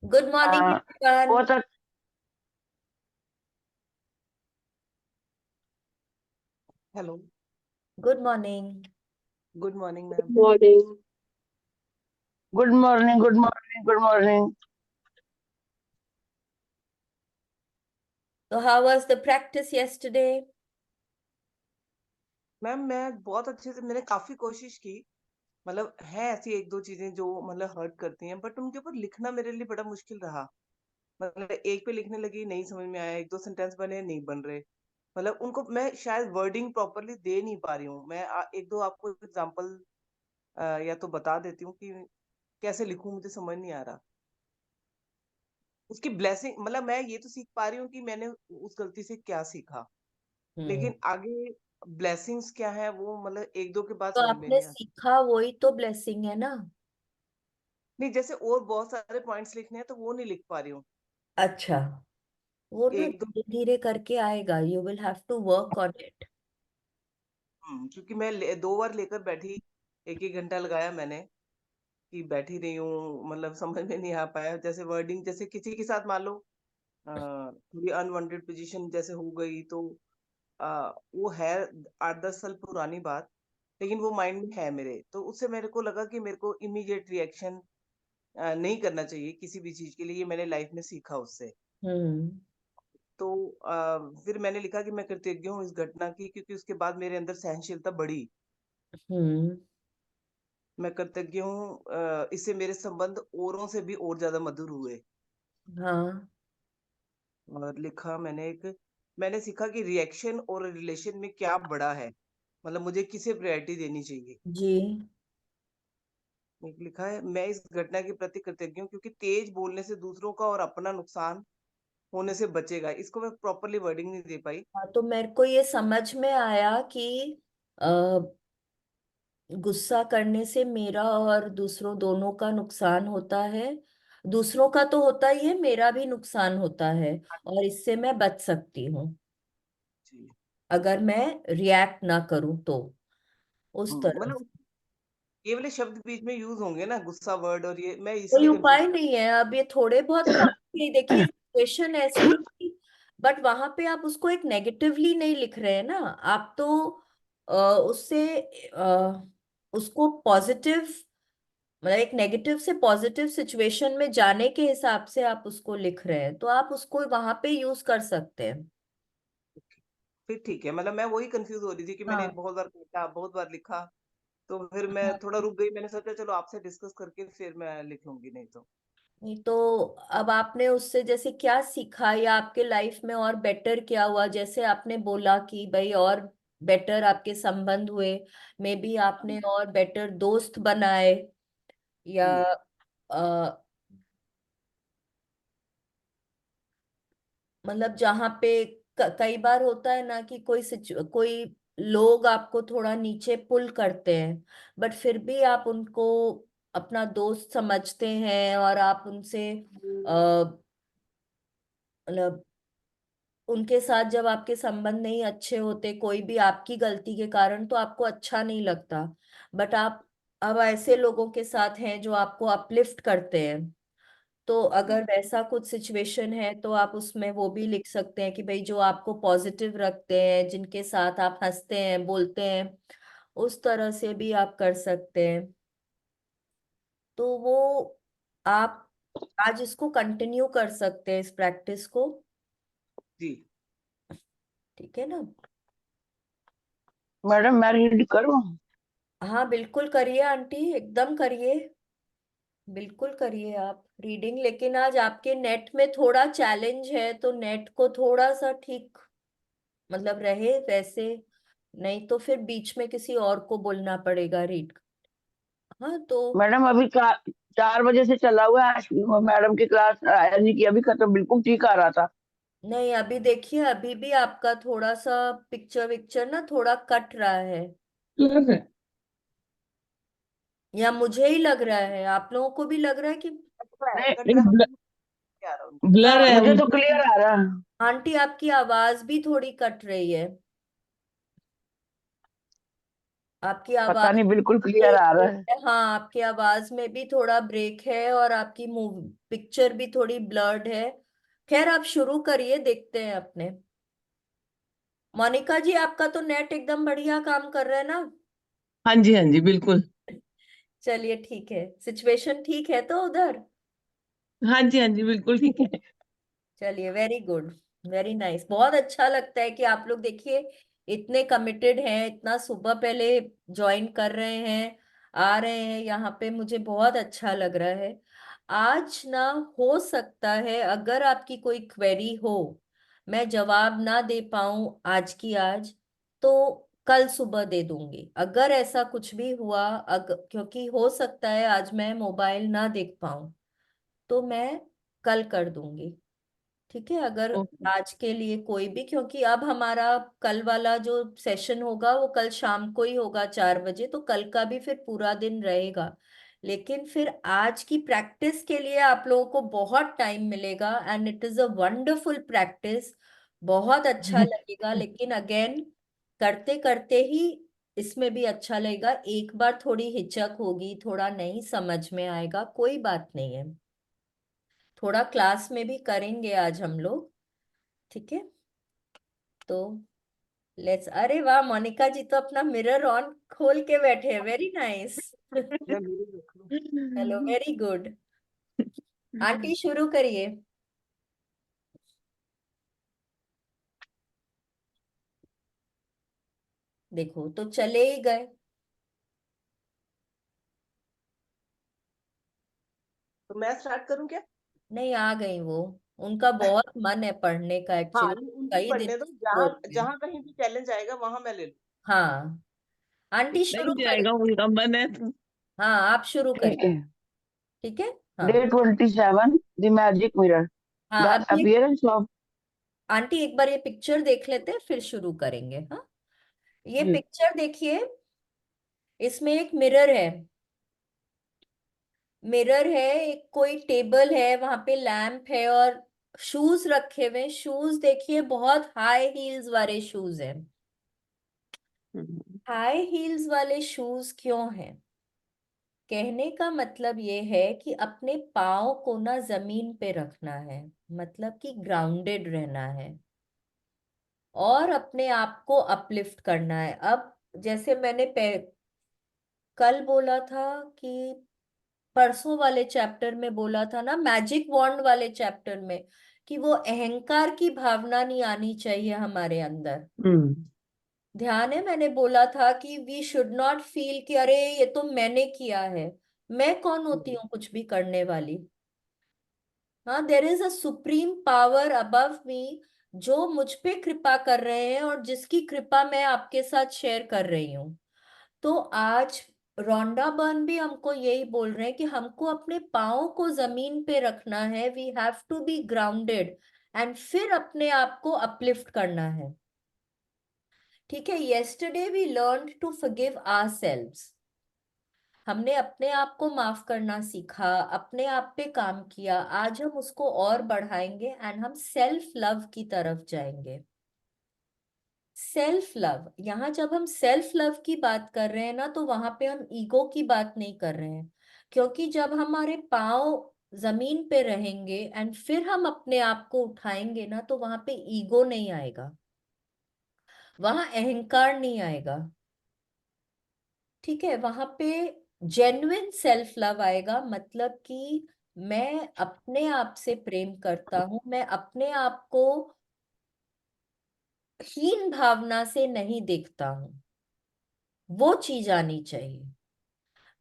Good morning हाँ, everyone. बहुत अच्छा। Hello. Good morning. Good morning good ma'am. Morning. Good morning, good morning, good morning. So how was the practice yesterday? Ma'am मैं बहुत अच्छे से मैंने काफी कोशिश की। मतलब है ऐसी एक दो चीजें जो मतलब हर्ट करती हैं, बट उनके ऊपर लिखना मेरे लिए बड़ा मुश्किल रहा। मतलब एक पे लिखने लगी, नहीं समझ में आया, एक दो सेंटेंस बने, नहीं बन रहे। मतलब उनको मैं शायद वर्डिंग प्रॉपरली दे नहीं पा रही हूँ। मैं एक दो आपको एग्जांपल या तो बता देती हूँ कि कैसे लिखूं, मुझे समझ नहीं आ रहा। उसकी ब्लेसिंग मतलब मैं ये तो सीख पा रही हूँ कि मैंने उस गलती से क्या सीखा, हम्म. लेकिन आगे ब्लेसिंग्स क्या है वो मतलब एक दो के बाद तो समझ में आपने नहीं आता। सीखा, वही तो ब्लेसिंग है ना. नहीं, जैसे और बहुत सारे पॉइंट्स लिखने हैं तो वो नहीं लिख पा रही हूँ। अच्छा. वो ना एक दो। धीरे धीरे करके आएगा. You will have to work on it. क्योंकि मैं दो बार लेकर बैठी, एक एक घंटा लगाया मैंने कि बैठी रही हूँ, मतलब समझ में नहीं आ पाया। जैसे वर्डिंग, जैसे किसी के साथ मान लो थोड़ी अनवांटेड पोजीशन जैसे हो गई तो वो है 8-10 साल पुरानी बात, लेकिन वो माइंड में है मेरे। तो उससे मेरे को लगा कि मेरे को इमीडिएट रिएक्शन नहीं करना चाहिए किसी भी चीज के लिए। ये मैंने लाइफ में सीखा उससे। हम्म. तो फिर मैंने लिखा कि मैं कृतज्ञ हूँ इस घटना की, क्योंकि उसके बाद मेरे अंदर सहनशीलता बढ़ी। हम्म. मैं कृतज्ञ हूँ, इससे मेरे संबंध औरों से भी और ज्यादा मधुर हुए। हाँ. और लिखा मैंने एक, मैंने सीखा कि रिएक्शन और रिलेशन में क्या बड़ा है, मतलब मुझे किसे प्रायोरिटी देनी चाहिए। जी. एक लिखा है, मैं इस घटना के प्रति कृतज्ञ हूँ क्योंकि तेज बोलने से दूसरों का और अपना नुकसान होने से बचेगा। इसको मैं प्रॉपरली वर्डिंग नहीं दे पाई। हाँ, तो मेरे को ये समझ में आया कि गुस्सा करने से मेरा और दूसरों दोनों का नुकसान होता है. दूसरों का तो होता ही है, मेरा भी नुकसान होता है. और इससे मैं बच सकती हूँ जी। अगर मैं रिएक्ट ना करूं तो. उस तरह से. मतलब ये वाले शब्द बीच में यूज होंगे ना, गुस्सा वर्ड, और ये मैं कोई इसलिए कंफ्यूज उपाय कर। नहीं है अब, ये थोड़े बहुत तो आपके देखिए सिचुएशन ऐसी है कि, बट वहां पे आप उसको एक नेगेटिवली नहीं लिख रहे हैं ना. आप तो उससे उसको पॉजिटिव, मतलब एक नेगेटिव से पॉजिटिव सिचुएशन में जाने के हिसाब से आप उसको लिख रहे हैं, तो आप उसको वहां पे यूज कर सकते हैं. फिर ठीक है, मतलब मैं वही कंफ्यूज हो रही थी कि मैंने हाँ. बहुत बार लिखा, बहुत बार लिखा। तो फिर मैं हाँ. थोड़ा रुक गई, मैंने सोचा चलो आपसे डिस्कस करके फिर मैं लिख लूंगी, नहीं तो। नहीं तो अब आपने उससे जैसे क्या सीखा, या आपके लाइफ में और बेटर क्या हुआ, जैसे आपने बोला कि भाई और बेटर आपके संबंध हुए, मे बी आपने और बेटर दोस्त बनाए, या जी। मतलब जहाँ पे कई बार होता है ना कि कोई लोग आपको थोड़ा नीचे पुल करते हैं, बट फिर भी आप उनको अपना दोस्त समझते हैं, और आप उनसे मतलब उनके साथ जब आपके संबंध नहीं अच्छे होते, कोई भी आपकी गलती के कारण, तो आपको अच्छा नहीं लगता. बट आप अब ऐसे लोगों के साथ हैं जो आपको अपलिफ्ट करते हैं. तो अगर वैसा कुछ सिचुएशन है तो आप उसमें वो भी लिख सकते हैं कि भाई जो आपको पॉजिटिव रखते हैं, जिनके साथ आप हंसते हैं बोलते हैं, उस तरह से भी आप कर सकते हैं. तो वो आप आज इसको कंटिन्यू कर सकते हैं, इस प्रैक्टिस को. जी। ठीक है ना. मैडम, मैं रीड करूँ? हाँ बिल्कुल करिए आंटी, एकदम करिए. बिल्कुल करिए आप रीडिंग, लेकिन आज आपके नेट में थोड़ा चैलेंज है, तो नेट को थोड़ा सा ठीक मतलब रहे वैसे. नहीं तो फिर बीच में किसी और को बोलना पड़ेगा रीड. हाँ तो. मैडम, अभी 4 बजे से चला हुआ है। आज मैडम की क्लास आया नहीं, की अभी खत्म, बिल्कुल ठीक आ रहा था। नहीं अभी देखिए, अभी भी आपका थोड़ा सा पिक्चर विक्चर ना थोड़ा कट रहा है. या मुझे ही लग रहा है, आप लोगों को भी लग रहा है कि. नहीं कट रहा नहीं, है, आ रहा उनका। ब्लर है मुझे तो उनकी। क्लियर आ रहा। आंटी आपकी आवाज भी थोड़ी कट रही है. आपकी पता आवाज नहीं, बिल्कुल क्लियर आ रहा है। में, हाँ आपकी आवाज में भी थोड़ा ब्रेक है और आपकी मूव पिक्चर भी थोड़ी ब्लर्ड है। खैर आप शुरू करिए, देखते हैं अपने। मोनिका जी, आपका तो नेट एकदम बढ़िया काम कर रहा है ना? हाँ जी, हाँ जी, बिल्कुल। चलिए ठीक है, सिचुएशन ठीक है तो उधर। हाँ जी, हाँ जी, बिल्कुल ठीक है। चलिए, वेरी गुड, वेरी नाइस। बहुत अच्छा लगता है कि आप लोग देखिए इतने कमिटेड हैं, इतना सुबह पहले ज्वाइन कर रहे हैं, आ रहे हैं यहाँ पे, मुझे बहुत अच्छा लग रहा है। आज ना, हो सकता है अगर आपकी कोई क्वेरी हो, मैं जवाब ना दे पाऊं आज की आज, तो कल सुबह दे दूंगी। अगर ऐसा कुछ भी हुआ, क्योंकि हो सकता है आज मैं मोबाइल ना देख पाऊं, तो मैं कल कर दूंगी। ठीक है, अगर ओके। आज के लिए कोई भी, क्योंकि अब हमारा कल वाला जो सेशन होगा वो कल शाम को ही होगा 4 बजे, तो कल का भी फिर पूरा दिन रहेगा। लेकिन फिर आज की प्रैक्टिस के लिए आप लोगों को बहुत टाइम मिलेगा, and it is a wonderful practice. बहुत अच्छा लगेगा, लेकिन अगेन करते करते ही इसमें भी अच्छा लगेगा। एक बार थोड़ी हिचक होगी, थोड़ा नहीं समझ में आएगा, कोई बात नहीं है, थोड़ा क्लास में भी करेंगे आज हम लोग। ठीक है, तो लेट्स। अरे वाह, मोनिका जी तो अपना मिरर ऑन खोल के बैठे हैं, वेरी नाइस। मैं मेरे देख लूं। Hello, very good. आंटी शुरू करिए। देखो तो चले ही गए। तो मैं स्टार्ट करूं क्या? नहीं, आ गई वो। उनका बहुत मन है पढ़ने का हाँ, एक्चुअली, नहीं उनको कई दिन पढ़ने दो, से जहाँ बोल रहे हैं। जहाँ कहीं भी चैलेंज आएगा वहां मैं ले लूं। हाँ, आंटी शुरू नहीं करिए। जाएगा, उनका मन है तो। हाँ, आप शुरू ठीक करिए। है। ठीक है। हाँ। डे 27, द मैजिक मिरर, हाँ, द अभी अपीयरेंस ऑफ। आंटी एक बार ये पिक्चर देख लेते हैं, फिर शुरू करेंगे। हाँ, ये जी। पिक्चर देखिए, इसमें एक मिरर है। मिरर है, एक कोई टेबल है, वहां पे लैंप है, और शूज रखे हुए। शूज देखिए, बहुत हाई हील्स वाले शूज हैं। हम्म। हाई हील्स वाले शूज क्यों हैं? कहने का मतलब ये है कि अपने पाँव को ना जमीन पे रखना है, मतलब कि ग्राउंडेड रहना है, और अपने आप को अपलिफ्ट करना है। अब जैसे मैंने कल बोला था कि परसों वाले चैप्टर में बोला था ना, मैजिक वॉन्ड वाले चैप्टर में, कि वो अहंकार की भावना नहीं आनी चाहिए हमारे अंदर। हम्म। ध्यान है, मैंने बोला था कि वी शुड नॉट फील कि अरे ये तो मैंने किया है, मैं कौन होती हूँ कुछ भी करने वाली। हाँ, there is a supreme power above मी, जो मुझ पे कृपा कर रहे हैं, और जिसकी कृपा मैं आपके साथ शेयर कर रही हूँ। तो आज रोंडा बर्न भी हमको यही बोल रहे हैं कि हमको अपने पाँव को जमीन पे रखना है, we have to be grounded, and फिर अपने आप को अपलिफ्ट करना है। ठीक है, yesterday we learn to forgive ourselves. हमने अपने आप को माफ करना सीखा, अपने आप पे काम किया। आज हम उसको और बढ़ाएंगे, एंड हम सेल्फ लव की तरफ जाएंगे। सेल्फ लव, यहाँ जब हम सेल्फ लव की बात कर रहे हैं ना, तो वहां पे हम ईगो की बात नहीं कर रहे हैं। क्योंकि जब हमारे पाँव जमीन पे रहेंगे एंड फिर हम अपने आप को उठाएंगे ना, तो वहां पे ईगो नहीं आएगा, वहां अहंकार नहीं आएगा। ठीक है, वहां पे जेन्युइन सेल्फ लव आएगा, मतलब कि मैं अपने आप से प्रेम करता हूं, मैं अपने आप को हीन भावना से नहीं देखता हूं, वो चीज आनी चाहिए।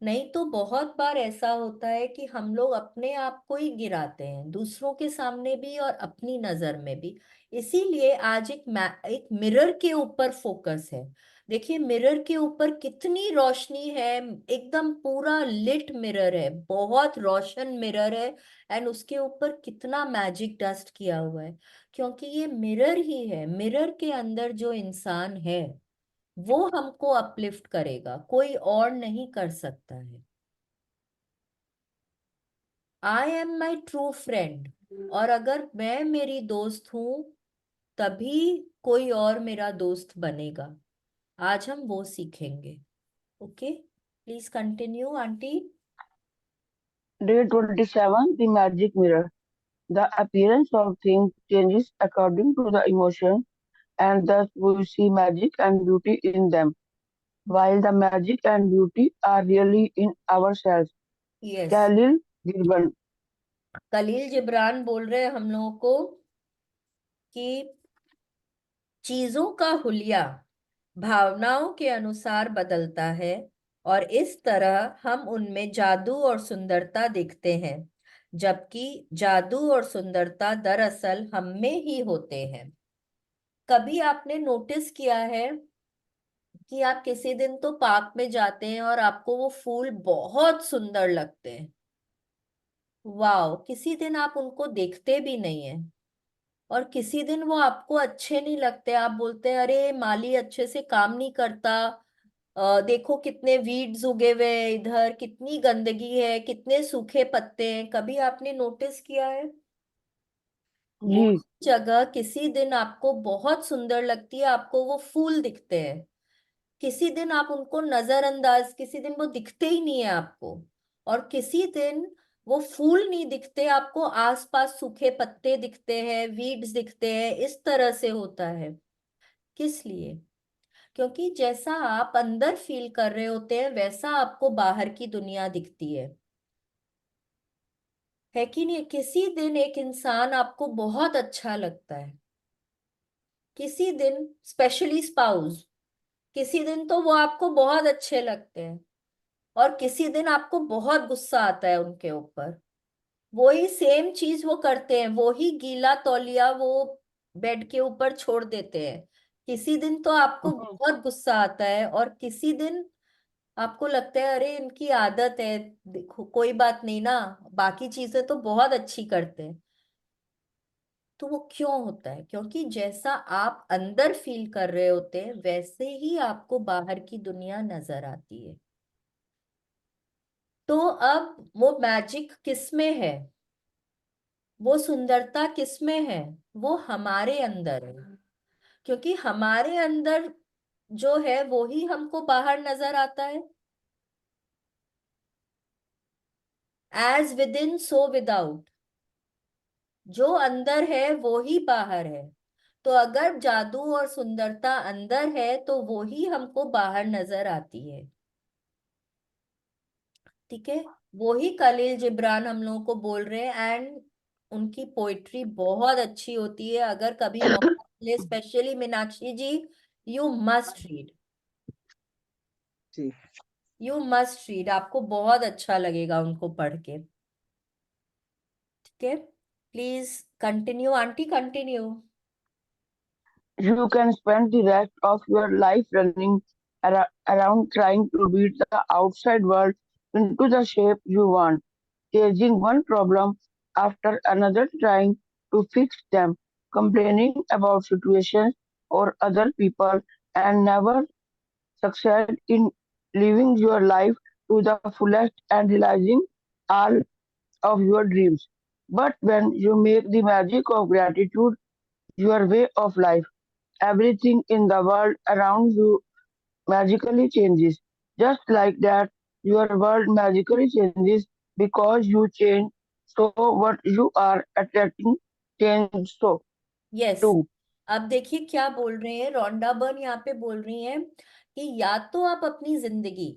नहीं तो बहुत बार ऐसा होता है कि हम लोग अपने आप को ही गिराते हैं, दूसरों के सामने भी और अपनी नजर में भी। इसीलिए आज एक मिरर के ऊपर फोकस है। देखिए मिरर के ऊपर कितनी रोशनी है, एकदम पूरा लिट मिरर है, बहुत रोशन मिरर है। एंड उसके ऊपर कितना मैजिक डस्ट किया हुआ है, क्योंकि ये मिरर ही है। मिरर के अंदर जो इंसान है वो हमको अपलिफ्ट करेगा, कोई और नहीं कर सकता है। I am my true friend, और अगर मैं मेरी दोस्त हूं, तभी कोई और मेरा दोस्त बनेगा। आज हम वो सीखेंगे। Okay, please continue, auntie. Day 27, the magic mirror. The appearance of things changes according to the emotion, and thus we see magic and beauty in them, while the magic and beauty are really in ourselves. Yes, Khalil Gibran. कलील Jibran बोल रहे हैं हम लोगों को कि चीजों का हुलिया भावनाओं के अनुसार बदलता है, और इस तरह हम उनमें जादू और सुंदरता देखते हैं, जबकि जादू और सुंदरता दरअसल हम में ही होते हैं। कभी आपने नोटिस किया है कि आप किसी दिन तो पार्क में जाते हैं और आपको वो फूल बहुत सुंदर लगते हैं, वाह, किसी दिन आप उनको देखते भी नहीं है, और किसी दिन वो आपको अच्छे नहीं लगते, आप बोलते हैं अरे माली अच्छे से काम नहीं करता, देखो कितने वीड्स उगे हुए हैं इधर, कितनी गंदगी है, कितने सूखे पत्ते हैं। कभी आपने नोटिस किया है? वो जी, जगह किसी दिन आपको बहुत सुंदर लगती है, आपको वो फूल दिखते हैं, किसी दिन आप उनको नजरअंदाज, किसी दिन वो दिखते ही नहीं है आपको, और किसी दिन वो फूल नहीं दिखते आपको, आसपास सूखे पत्ते दिखते हैं, वीड्स दिखते हैं, इस तरह से होता है। किस लिए? क्योंकि जैसा आप अंदर फील कर रहे होते हैं वैसा आपको बाहर की दुनिया दिखती है कि नहीं? किसी दिन एक इंसान आपको बहुत अच्छा लगता है, किसी दिन स्पेशली स्पाउस, किसी दिन तो वो आपको बहुत अच्छे लगते हैं, और किसी दिन आपको बहुत गुस्सा आता है उनके ऊपर। वही सेम चीज वो करते हैं, वो ही गीला तौलिया वो बेड के ऊपर छोड़ देते हैं। किसी दिन तो आपको बहुत गुस्सा आता है, और किसी दिन आपको लगता है अरे इनकी आदत है, देखो कोई बात नहीं ना, बाकी चीजें तो बहुत अच्छी करते हैं। तो वो क्यों होता है? क्योंकि जैसा आप अंदर फील कर रहे होते हैं वैसे ही आपको बाहर की दुनिया नजर आती है। तो अब वो मैजिक किस में है, वो सुंदरता किस में है? वो हमारे अंदर है, क्योंकि हमारे अंदर जो है वो ही हमको बाहर नजर आता है। एज विद इन सो विदाउट, जो अंदर है वो ही बाहर है। तो अगर जादू और सुंदरता अंदर है तो वो ही हमको बाहर नजर आती है। ठीक है, वो ही कलील जिब्रान हम लोगों को बोल रहे हैं, एंड उनकी पोइट्री बहुत अच्छी होती है। अगर कभी मौका मिले, specially Meenakshi ji, you must read, जी। यू मस्ट रीड, आपको बहुत अच्छा लगेगा उनको पढ़ के। ठीक है, please continue aunty, continue. you can spend the rest of your life running around trying to beat the outside world into the shape you want, chasing one problem after another, trying to fix them, complaining about situations or other people, and never succeed in living your life to the fullest and realizing all of your dreams. But when you make the magic of gratitude your way of life, everything in the world around you magically changes. Just like that, your world magically changes because you change. So, what you are attracting change so yes, too. अब देखिए क्या बोल रहे हैं Rhonda Byrne यहाँ पे, बोल रही हैं कि या तो आप अपनी जिंदगी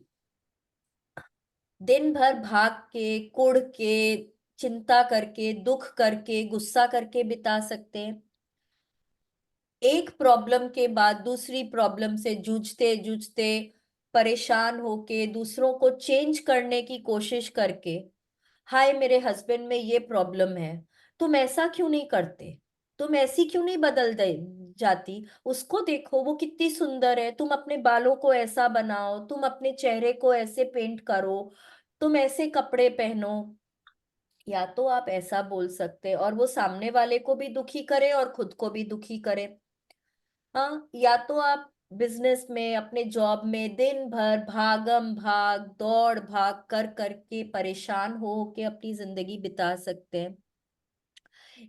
दिन भर भाग के, कुड़ के, चिंता करके, दुख करके, गुस्सा करके बिता सकते हैं, एक प्रॉब्लम के बाद दूसरी प्रॉब्लम से जूझते जूझते, परेशान होके, दूसरों को चेंज करने की कोशिश करके, हाय मेरे हस्बैंड में ये प्रॉब्लम है, तुम ऐसा क्यों नहीं करते, तुम ऐसी क्यों नहीं बदल दे जाती, उसको देखो वो कितनी सुंदर है, तुम अपने बालों को ऐसा बनाओ, तुम अपने चेहरे को ऐसे पेंट करो, तुम ऐसे कपड़े पहनो। या तो आप ऐसा बोल सकते, और वो सामने वाले को भी दुखी करे और खुद को भी दुखी करे। हाँ, या तो आप बिजनेस में, अपने जॉब में दिन भर भागम भाग, दौड़ भाग कर करके परेशान हो के अपनी जिंदगी बिता सकते हैं,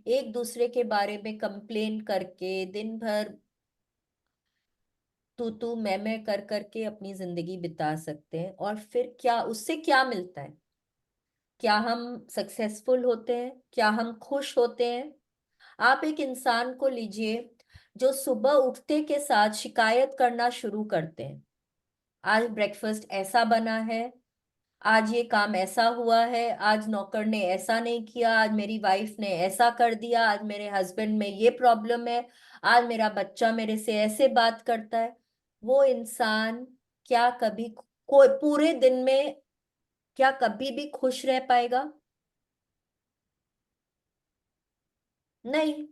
एक दूसरे के बारे में कंप्लेन करके दिन भर तू मैं कर करके अपनी जिंदगी बिता सकते हैं, और फिर क्या उससे क्या मिलता है? क्या हम सक्सेसफुल होते हैं? क्या हम खुश होते हैं? आप एक इंसान को लीजिए जो सुबह उठते के साथ शिकायत करना शुरू करते हैं, आज ब्रेकफास्ट ऐसा बना है, आज ये काम ऐसा हुआ है, आज नौकर ने ऐसा नहीं किया, आज मेरी वाइफ ने ऐसा कर दिया, आज मेरे हस्बैंड में ये प्रॉब्लम है, आज मेरा बच्चा मेरे से ऐसे बात करता है। वो इंसान क्या कभी कोई पूरे दिन में क्या कभी भी खुश रह पाएगा? नहीं,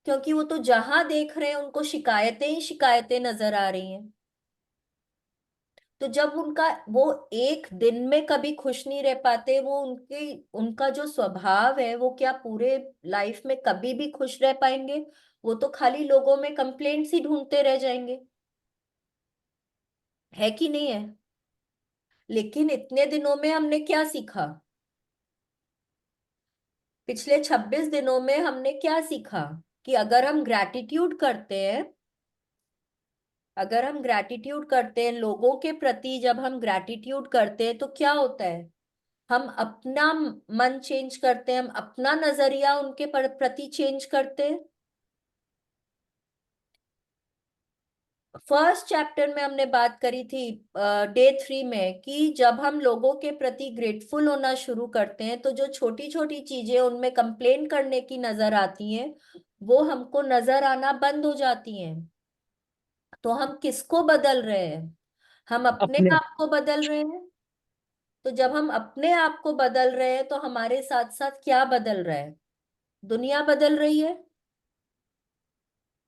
क्योंकि वो तो जहां देख रहे हैं उनको शिकायतें ही शिकायतें नजर आ रही हैं। तो जब उनका वो एक दिन में कभी खुश नहीं रह पाते, वो उनके उनका जो स्वभाव है वो क्या पूरे लाइफ में कभी भी खुश रह पाएंगे? वो तो खाली लोगों में कंप्लेंट्स ही ढूंढते रह जाएंगे, है कि नहीं है? लेकिन इतने दिनों में हमने क्या सीखा? पिछले 26 दिनों में हमने क्या सीखा? कि अगर हम ग्रैटिट्यूड करते हैं लोगों के प्रति, जब हम ग्रैटिट्यूड करते हैं तो क्या होता है? हम अपना मन चेंज करते हैं, हम अपना नजरिया उनके प्रति चेंज करते हैं। फर्स्ट चैप्टर में हमने बात करी थी डे 3 में, कि जब हम लोगों के प्रति ग्रेटफुल होना शुरू करते हैं तो जो छोटी छोटी चीजें उनमें कंप्लेन करने की नजर आती हैं वो हमको नजर आना बंद हो जाती हैं। तो हम किसको बदल रहे हैं? हम अपने अपने आप को बदल रहे हैं। तो जब हम अपने आप को बदल रहे हैं तो हमारे साथ साथ क्या बदल रहा है? दुनिया बदल रही है।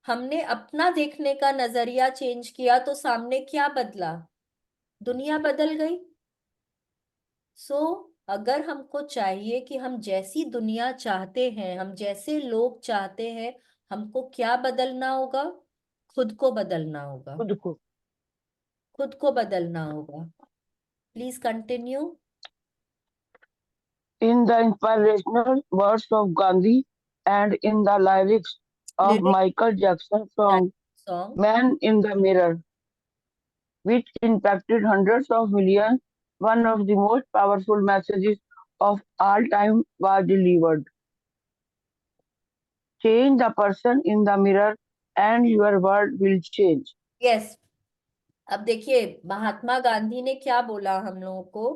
हमने अपना देखने का नजरिया चेंज किया तो सामने क्या बदला? दुनिया बदल गई। सो अगर हमको चाहिए कि हम जैसी दुनिया चाहते हैं, हम जैसे लोग चाहते हैं, हमको क्या बदलना होगा? खुद को बदलना होगा। खुद को। खुद को बदलना होगा। Please continue. In the inspirational words of Gandhi and in the lyrics of lyrics Michael Jackson's song song. Man in the Mirror, which impacted hundreds of millions, one of the most powerful messages of all time was delivered. Change the person in the mirror and your world will change. Yes. अब देखिए महात्मा गांधी ने क्या बोला हम लोगों को।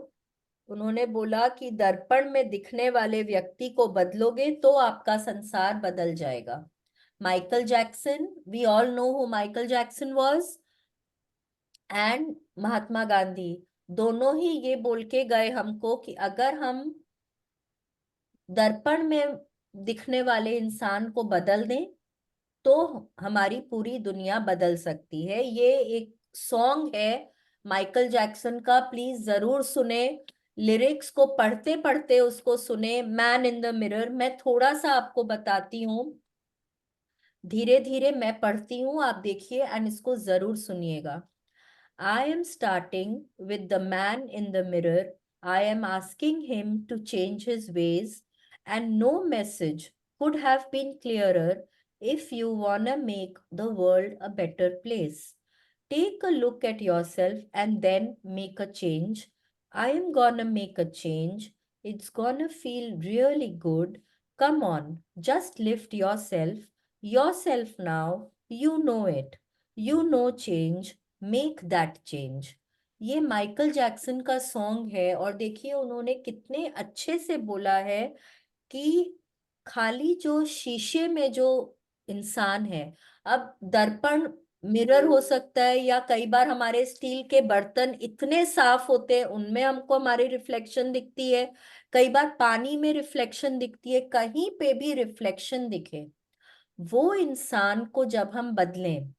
उन्होंने बोला कि दर्पण में दिखने वाले व्यक्ति को बदलोगे तो आपका संसार बदल जाएगा। Michael Jackson, we all know who Michael Jackson was, and Mahatma Gandhi दोनों ही ये बोल के गए हमको कि अगर हम दर्पण में दिखने वाले इंसान को बदल दें तो हमारी पूरी दुनिया बदल सकती है। ये एक सॉन्ग है माइकल जैक्सन का, प्लीज जरूर सुने। लिरिक्स को पढ़ते पढ़ते उसको सुने, मैन इन द मिरर। मैं थोड़ा सा आपको बताती हूँ, धीरे धीरे मैं पढ़ती हूँ, आप देखिए एंड इसको जरूर सुनिएगा। I am starting with the man in the mirror. I am asking him to change his ways, and no message could have been clearer if you wanna make the world a better place. Take a look at yourself and then make a change. I am gonna make a change. It's gonna feel really good. Come on, just lift yourself. Yourself now. You know it. You know change. Make that change. ये Michael Jackson का song है और देखिए उन्होंने कितने अच्छे से बोला है कि खाली जो शीशे में जो इंसान है, अब दर्पण मिरर हो सकता है, या कई बार हमारे स्टील के बर्तन इतने साफ होते हैं उनमें हमको हमारी रिफ्लेक्शन दिखती है, कई बार पानी में रिफ्लेक्शन दिखती है, कहीं पे भी रिफ्लेक्शन दिखे, वो इंसान को जब हम बदलें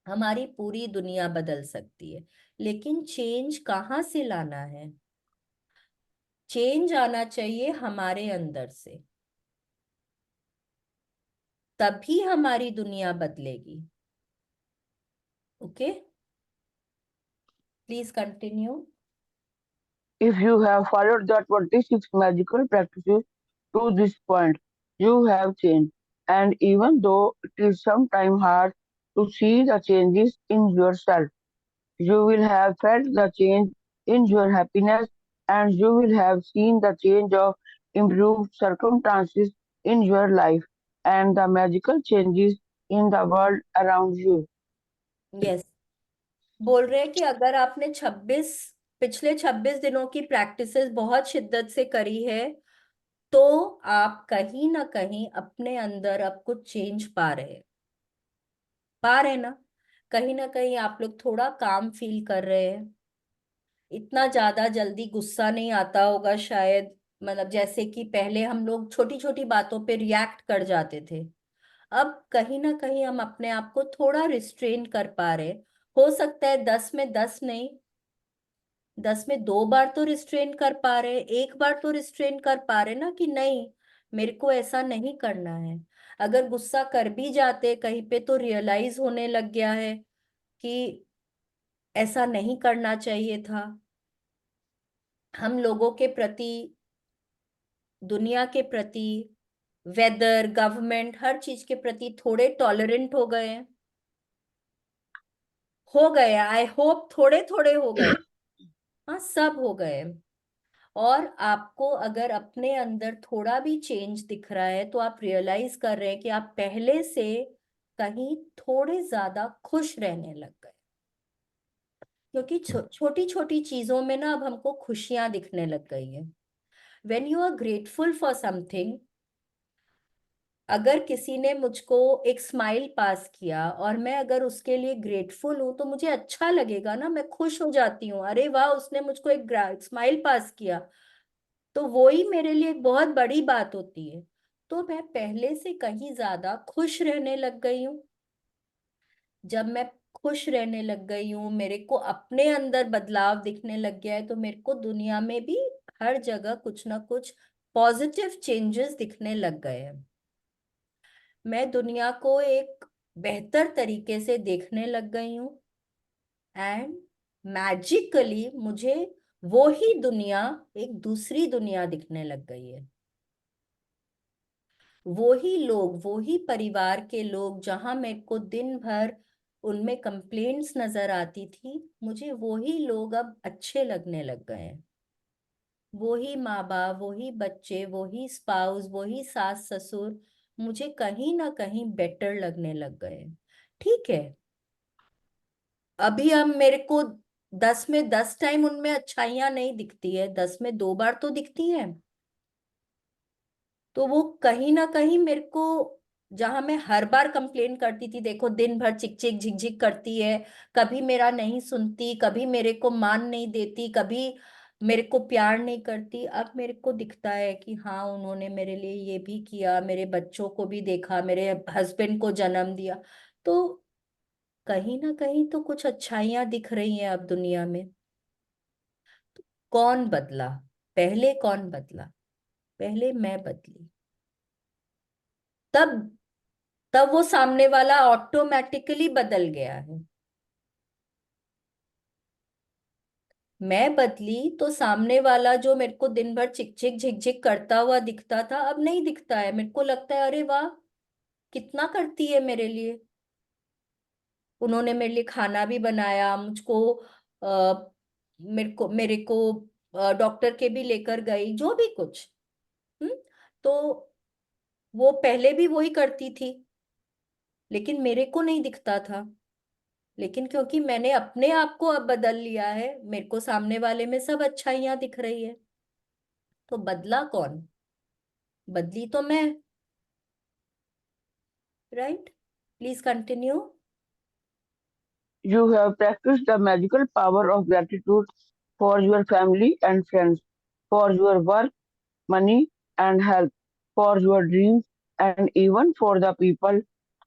हमारी पूरी दुनिया बदल सकती है। लेकिन चेंज कहाँ से लाना है? चेंज आना चाहिए हमारे अंदर से, तभी हमारी दुनिया बदलेगी। Okay, please continue. If you have followed the 26 magical practices to this point, you have changed. And even though it is sometimes hard to see the changes in yourself. You will have felt the change in your happiness, and you will have seen the change of improved circumstances in your life and the magical changes in the world around you. Yes, बोल रहे हैं कि अगर आपने 26 दिनों की practices बहुत शिद्दत से करी है, तो आप कहीं ना कहीं अपने अंदर अब कुछ चेंज पा रहे ना, कहीं ना कहीं आप लोग थोड़ा काम फील कर रहे हैं, इतना ज्यादा जल्दी गुस्सा नहीं आता होगा शायद। मतलब जैसे कि पहले हम लोग छोटी छोटी बातों पे रिएक्ट कर जाते थे, अब कहीं ना कहीं हम अपने आप को थोड़ा रिस्ट्रेन कर पा रहे। हो सकता है 10 में 10 नहीं, 10 में 2 बार तो रिस्ट्रेन कर पा रहे, एक बार तो रिस्ट्रेन कर पा रहे ना, कि नहीं मेरे को ऐसा नहीं करना है। अगर गुस्सा कर भी जाते कहीं पे तो रियलाइज होने लग गया है कि ऐसा नहीं करना चाहिए था। हम लोगों के प्रति, दुनिया के प्रति, वेदर, गवर्नमेंट, हर चीज के प्रति थोड़े टॉलरेंट हो गए, आई होप थोड़े थोड़े हो गए। हाँ, सब हो गए। और आपको अगर अपने अंदर थोड़ा भी चेंज दिख रहा है तो आप रियलाइज कर रहे हैं कि आप पहले से कहीं थोड़े ज्यादा खुश रहने लग गए, क्योंकि छोटी छोटी चीजों में ना अब हमको खुशियां दिखने लग गई है। When you are grateful for something, अगर किसी ने मुझको एक स्माइल पास किया और मैं अगर उसके लिए ग्रेटफुल हूं तो मुझे अच्छा लगेगा ना, मैं खुश हो जाती हूँ, अरे वाह उसने मुझको एक स्माइल पास किया, तो वो ही मेरे लिए एक बहुत बड़ी बात होती है। तो मैं पहले से कहीं ज्यादा खुश रहने लग गई हूँ। जब मैं खुश रहने लग गई हूँ, मेरे को अपने अंदर बदलाव दिखने लग गया है, तो मेरे को दुनिया में भी हर जगह कुछ ना कुछ पॉजिटिव चेंजेस दिखने लग गए हैं। मैं दुनिया को एक बेहतर तरीके से देखने लग गई हूँ, एंड मैजिकली मुझे वो ही दुनिया, एक दूसरी दुनिया दिखने लग गई है। वो ही लोग, वो ही परिवार के लोग जहां मेरे को दिन भर उनमें कंप्लेंट्स नजर आती थी, मुझे वो ही लोग अब अच्छे लगने लग गए हैं। वो ही माँ बाप, वो ही बच्चे, वो ही स्पाउस, वो ही सास ससुर मुझे कहीं ना कहीं बेटर लगने लग गए हैं। ठीक है, अभी अब मेरे को 10 में 10 टाइम उनमें अच्छाइयां नहीं दिखती है, 10 में 2 बार तो दिखती है। तो वो कहीं ना कहीं मेरे को, जहां मैं हर बार कंप्लेन करती थी, देखो दिन भर चिक चिक झिक झिक करती है, कभी मेरा नहीं सुनती, कभी मेरे को मान नहीं देती, कभी मेरे को प्यार नहीं करती, अब मेरे को दिखता है कि हाँ उन्होंने मेरे लिए ये भी किया, मेरे बच्चों को भी देखा, मेरे हस्बैंड को जन्म दिया। तो कहीं ना कहीं तो कुछ अच्छाइयां दिख रही हैं अब दुनिया में। कौन बदला? पहले कौन बदला? पहले मैं बदली। तब तब वो सामने वाला ऑटोमेटिकली बदल गया है। मैं बदली तो सामने वाला जो मेरे को दिन भर चिक चिक झिक झिक करता हुआ दिखता था, अब नहीं दिखता है। मेरे को लगता है अरे वाह, कितना करती है मेरे लिए। उन्होंने मेरे लिए खाना भी बनाया, मुझको मेरे को डॉक्टर के भी लेकर गई, जो भी कुछ। हम्म। तो वो पहले भी वही करती थी, लेकिन मेरे को नहीं दिखता था। लेकिन क्योंकि मैंने अपने आप को अब बदल लिया है, मेरे को सामने वाले में सब अच्छाइयां दिख रही है। तो बदला कौन? बदली तो मैं। Right, please continue. You have practiced the magical power of gratitude for your family and friends, for your work, money, and health, for your dreams, and even for the people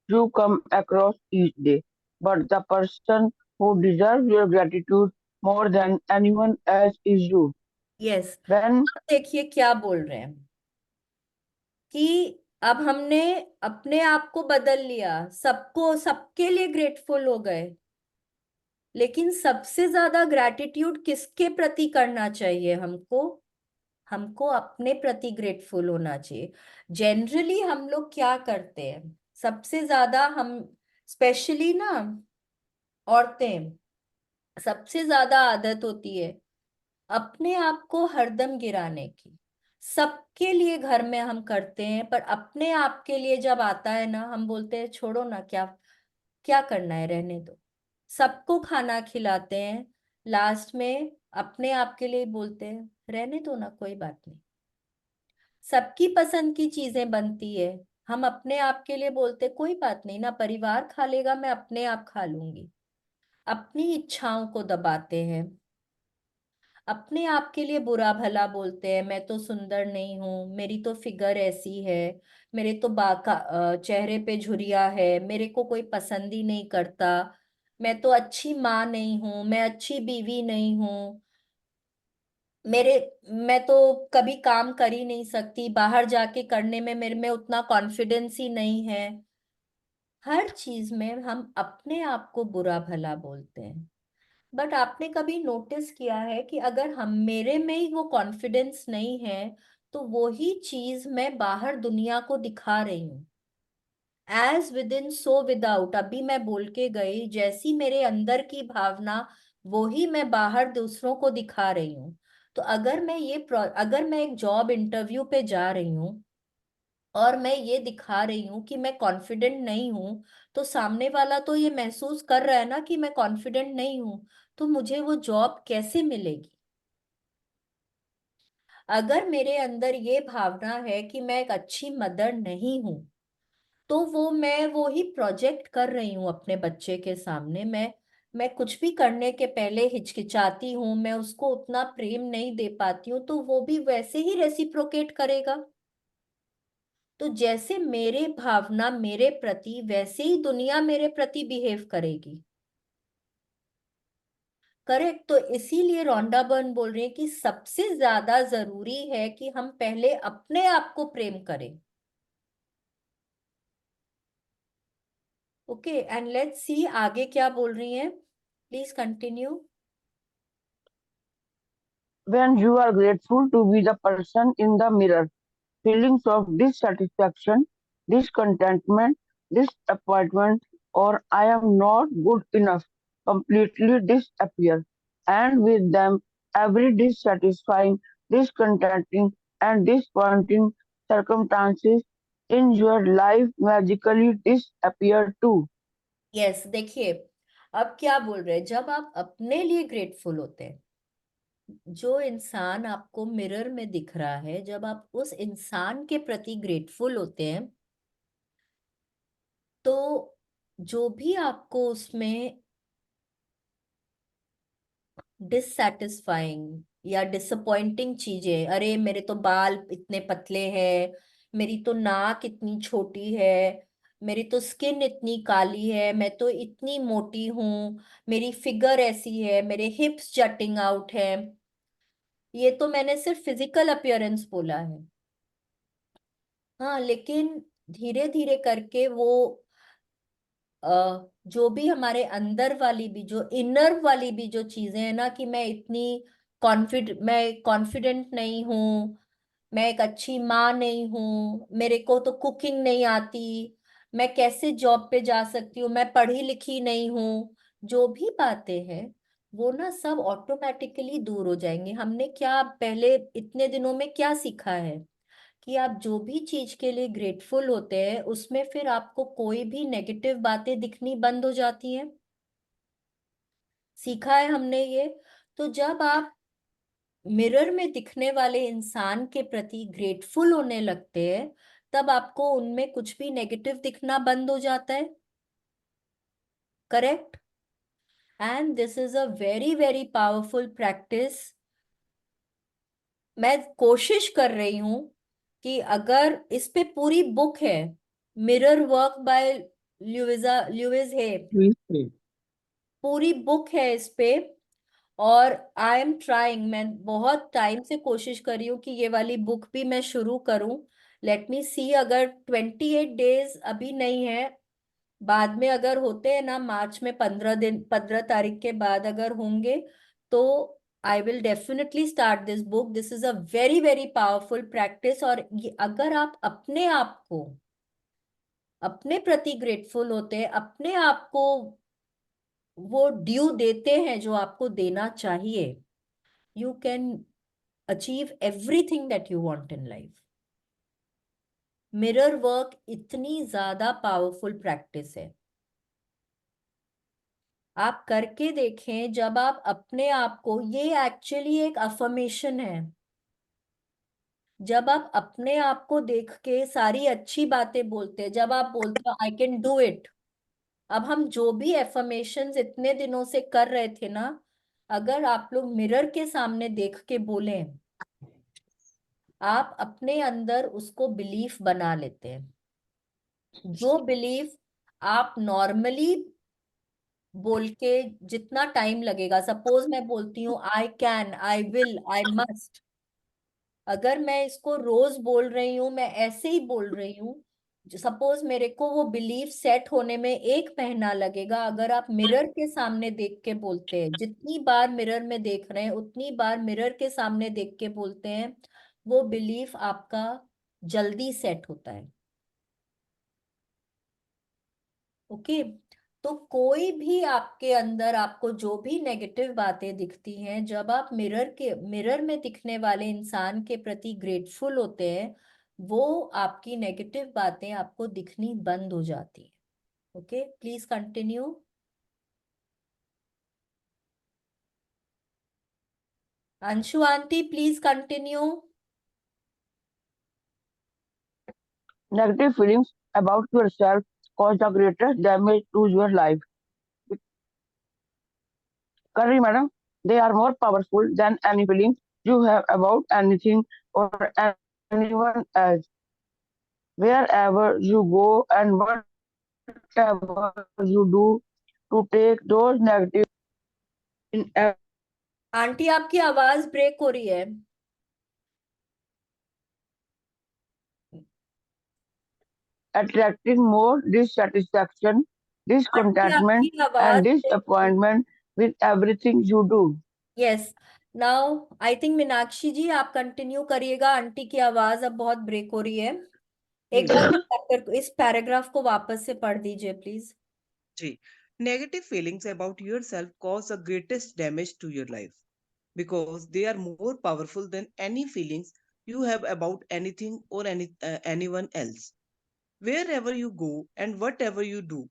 you come across each day. But the person who deserves your gratitude more than anyone else is you. Yes, When देखिए क्या बोल रहे हैं कि अब हमने अपने आप को बदल लिया, सबको सबके लिए ग्रेटफुल हो गए, लेकिन सबसे ज्यादा ग्रैटिट्यूड किसके प्रति करना चाहिए हमको? हमको अपने प्रति ग्रेटफुल होना चाहिए। जनरली हम लोग क्या करते हैं, सबसे ज्यादा हम स्पेशली ना औरतें, सबसे ज्यादा आदत होती है अपने आप को हरदम गिराने की। सबके लिए घर में हम करते हैं, पर अपने आप के लिए जब आता है ना, हम बोलते हैं छोड़ो ना, क्या क्या करना है, रहने दो। सबको खाना खिलाते हैं, लास्ट में अपने आप के लिए बोलते हैं रहने दो ना, कोई बात नहीं। सबकी पसंद की चीजें बनती है, हम अपने आप के लिए बोलते कोई बात नहीं ना, परिवार खा लेगा, मैं अपने आप खा लूंगी। अपनी इच्छाओं को दबाते हैं, अपने आप के लिए बुरा भला बोलते हैं, मैं तो सुंदर नहीं हूँ, मेरी तो फिगर ऐसी है, मेरे तो चेहरे पे झुर्रियां है, मेरे को कोई पसंद ही नहीं करता, मैं तो अच्छी माँ नहीं हूँ, मैं अच्छी बीवी नहीं हूँ, मेरे मैं तो कभी काम कर ही नहीं सकती, बाहर जाके करने में मेरे में उतना कॉन्फिडेंस ही नहीं है। हर चीज में हम अपने आप को बुरा भला बोलते हैं। बट आपने कभी नोटिस किया है कि अगर हम मेरे में ही वो कॉन्फिडेंस नहीं है, तो वो ही चीज मैं बाहर दुनिया को दिखा रही हूँ। एज विद इन सो विदाउट, अभी मैं बोल के गई, जैसी मेरे अंदर की भावना वो ही मैं बाहर दूसरों को दिखा रही हूँ। तो अगर मैं एक जॉब इंटरव्यू पे जा रही हूँ और मैं ये दिखा रही हूँ कि मैं कॉन्फिडेंट नहीं हूँ, तो सामने वाला तो ये महसूस कर रहा है ना कि मैं कॉन्फिडेंट नहीं हूँ, तो मुझे वो जॉब कैसे मिलेगी? अगर मेरे अंदर ये भावना है कि मैं एक अच्छी मदर नहीं हूँ, तो मैं वो ही प्रोजेक्ट कर रही हूँ अपने बच्चे के सामने। मैं कुछ भी करने के पहले हिचकिचाती हूँ, मैं उसको उतना प्रेम नहीं दे पाती हूँ, तो वो भी वैसे ही रेसिप्रोकेट करेगा। तो जैसे मेरे भावना मेरे प्रति, वैसे ही दुनिया मेरे प्रति बिहेव करेगी। करेक्ट। तो इसीलिए रोंडा बर्न बोल रही है कि सबसे ज्यादा जरूरी है कि हम पहले अपने आप को प्रेम करें। ओके, एंड लेट्स सी आगे क्या बोल रही हैं, please continue. When you are grateful to be the person in the mirror, feelings of dissatisfaction, discontentment, disappointment, or I am not good enough completely disappear, and with them every dissatisfying, discontenting, and disappointing circumstances in your life magically disappear too. Yes, देखिए अब क्या बोल रहे हैं, जब आप अपने लिए ग्रेटफुल होते हैं, जो इंसान आपको मिरर में दिख रहा है, जब आप उस इंसान के प्रति ग्रेटफुल होते हैं, तो जो भी आपको उसमें डिससेटिस्फाइंग या डिसअपॉइंटिंग चीजें, अरे मेरे तो बाल इतने पतले हैं, मेरी तो नाक इतनी छोटी है, मेरी तो स्किन इतनी काली है, मैं तो इतनी मोटी हूँ, मेरी फिगर ऐसी है, मेरे हिप्स जटिंग आउट है, ये तो मैंने सिर्फ फिजिकल अपीयरेंस बोला है। हाँ, लेकिन धीरे धीरे करके वो जो भी हमारे अंदर वाली भी, जो इनर वाली भी जो चीजें हैं ना, कि मैं कॉन्फिडेंट नहीं हूँ, मैं एक अच्छी माँ नहीं हूँ, मेरे को तो कुकिंग नहीं आती, मैं कैसे जॉब पे जा सकती हूँ, मैं पढ़ी लिखी नहीं हूँ, जो भी बातें हैं वो ना सब ऑटोमेटिकली दूर हो जाएंगे। हमने क्या पहले इतने दिनों में क्या सीखा है कि आप जो भी चीज के लिए ग्रेटफुल होते हैं, उसमें फिर आपको कोई भी नेगेटिव बातें दिखनी बंद हो जाती हैं। सीखा है हमने ये। तो जब आप मिरर में दिखने वाले इंसान के प्रति ग्रेटफुल होने लगते हैं, तब आपको उनमें कुछ भी नेगेटिव दिखना बंद हो जाता है। Correct. And this is a very very powerful practice. मैं कोशिश कर रही हूं कि अगर इस पे पूरी बुक है, मिरर वर्क बाय ल्यूइस हे, पूरी बुक है इस पे। और आई एम ट्राइंग, मैं बहुत टाइम से कोशिश कर रही हूँ कि ये वाली बुक भी मैं शुरू करूं। लेट मी सी, अगर 28 डेज अभी नहीं है, बाद में अगर होते हैं ना, मार्च में 15 दिन, 15 तारीख के बाद अगर होंगे, तो I will definitely start this book. This is a very very powerful practice. और ये अगर आप अपने आप को अपने प्रति ग्रेटफुल होते हैं, अपने आप को वो ड्यू देते हैं जो आपको देना चाहिए, you can achieve everything that you want in life. Mirror work इतनी ज्यादा पावरफुल प्रैक्टिस है, आप करके देखें। जब आप अपने आप को, ये एक्चुअली एक अफर्मेशन है, जब आप अपने आप को देख के सारी अच्छी बातें बोलते हैं, जब आप बोलते हो आई कैन डू इट। अब हम जो भी एफर्मेशंस इतने दिनों से कर रहे थे ना, अगर आप लोग मिरर के सामने देख के बोलें, आप अपने अंदर उसको बिलीफ बना लेते हैं। जो बिलीफ आप नॉर्मली बोल के जितना टाइम लगेगा, सपोज मैं बोलती हूँ I can, I will, I must, अगर मैं इसको रोज बोल रही हूँ, मैं ऐसे ही बोल रही हूँ, सपोज मेरे को वो बिलीफ सेट होने में 1 महीना लगेगा। अगर आप मिरर के सामने देख के बोलते हैं, जितनी बार मिरर में देख रहे हैं उतनी बार मिरर के सामने देख के बोलते हैं, वो बिलीफ आपका जल्दी सेट होता है। ओके, तो कोई भी आपके अंदर आपको जो भी नेगेटिव बातें दिखती हैं, जब आप मिरर में दिखने वाले इंसान के प्रति ग्रेटफुल होते हैं, वो आपकी नेगेटिव बातें आपको दिखनी बंद हो जाती है। Okay, please continue. Anshu aunty please continue. Negative feelings about yourself cause the greatest damage to your life. Curry, madam, they are more powerful than any feeling you have about anything or anyone else. Wherever you go and whatever you do, to take those negative in aunty आपकी आवाज break हो रही है। attracting more dissatisfaction, aunty discontentment, आपकी आवाज and break हो रही है। disappointment with everything you do. Yes, now I think Meenakshi ji आप कंटिन्यू करिएगा, आंटी की आवाज अब बहुत ब्रेक हो रही है। जी एक बार इस पैराग्राफ को वापस से पढ़ दीजिए प्लीज। जी Negative feelings about yourself cause the greatest damage to your life because they are more powerful than any feelings you have about anything or anyone else. Wherever you go and whatever you do,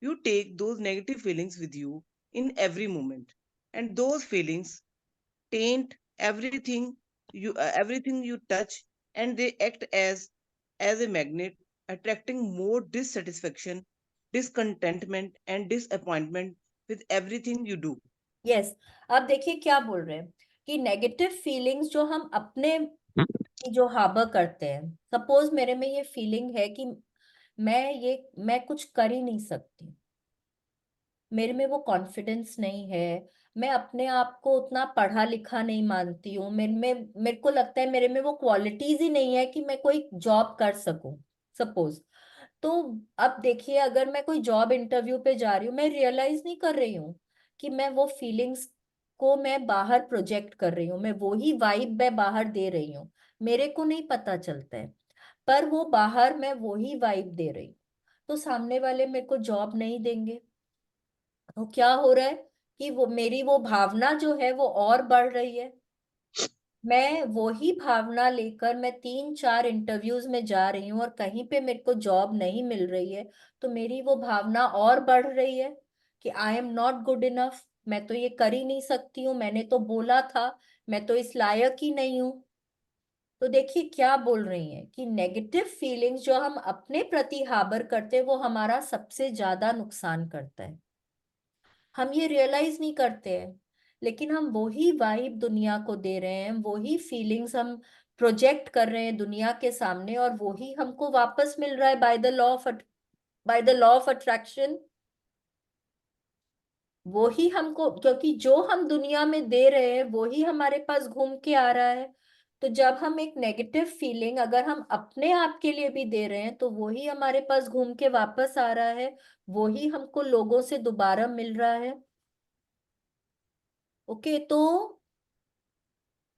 you take those negative feelings with you in every moment, and those feelings taint everything you touch, and they act as a magnet, attracting more dissatisfaction, discontentment, and disappointment with everything you do. Yes, अब देखिए क्या बोल रहे हैं कि negative feelings जो हम अपने की जो हार्बर करते हैं, सपोज मेरे में ये फीलिंग है कि मैं कुछ कर ही नहीं सकती, मेरे में वो कॉन्फिडेंस नहीं है, मैं अपने आप को उतना पढ़ा लिखा नहीं मानती हूँ, मेरे को लगता है मेरे में वो क्वालिटीज ही नहीं है कि मैं कोई जॉब कर सकूं, सपोज। तो अब देखिए, अगर मैं कोई जॉब इंटरव्यू पे जा रही हूँ, मैं रियलाइज नहीं कर रही हूँ कि मैं वो फीलिंग्स को मैं बाहर प्रोजेक्ट कर रही हूँ, मैं वो ही वाइब मैं बाहर दे रही हूँ, मेरे को नहीं पता चलता है, पर वो बाहर मैं वो ही वाइब दे रही हूँ, तो सामने वाले मेरे को जॉब नहीं देंगे। तो क्या हो रहा है कि वो मेरी वो भावना जो है वो और बढ़ रही है, मैं वही भावना लेकर मैं 3-4 इंटरव्यूज में जा रही हूँ और कहीं पे मेरे को जॉब नहीं मिल रही है, तो मेरी वो भावना और बढ़ रही है कि I am not good enough, मैं तो ये कर ही नहीं सकती हूँ, मैंने तो बोला था, मैं तो इस लायक ही नहीं हूँ। तो देखिए क्या बोल रही हैं कि नेगेटिव फीलिंग्स जो हम अपने प्रति हार्बर करते हैं वो हमारा सबसे ज्यादा नुकसान करता है, हम ये रियलाइज नहीं करते हैं, लेकिन हम वही वाइब दुनिया को दे रहे हैं, वही फीलिंग्स हम प्रोजेक्ट कर रहे हैं दुनिया के सामने, और वही हमको वापस मिल रहा है by the law of attraction. वही हमको, क्योंकि जो हम दुनिया में दे रहे हैं वही हमारे पास घूम के आ रहा है। तो जब हम एक नेगेटिव फीलिंग अगर हम अपने आप के लिए भी दे रहे हैं, तो वही हमारे पास घूम के वापस आ रहा है, वही हमको लोगों से दोबारा मिल रहा है। ओके, तो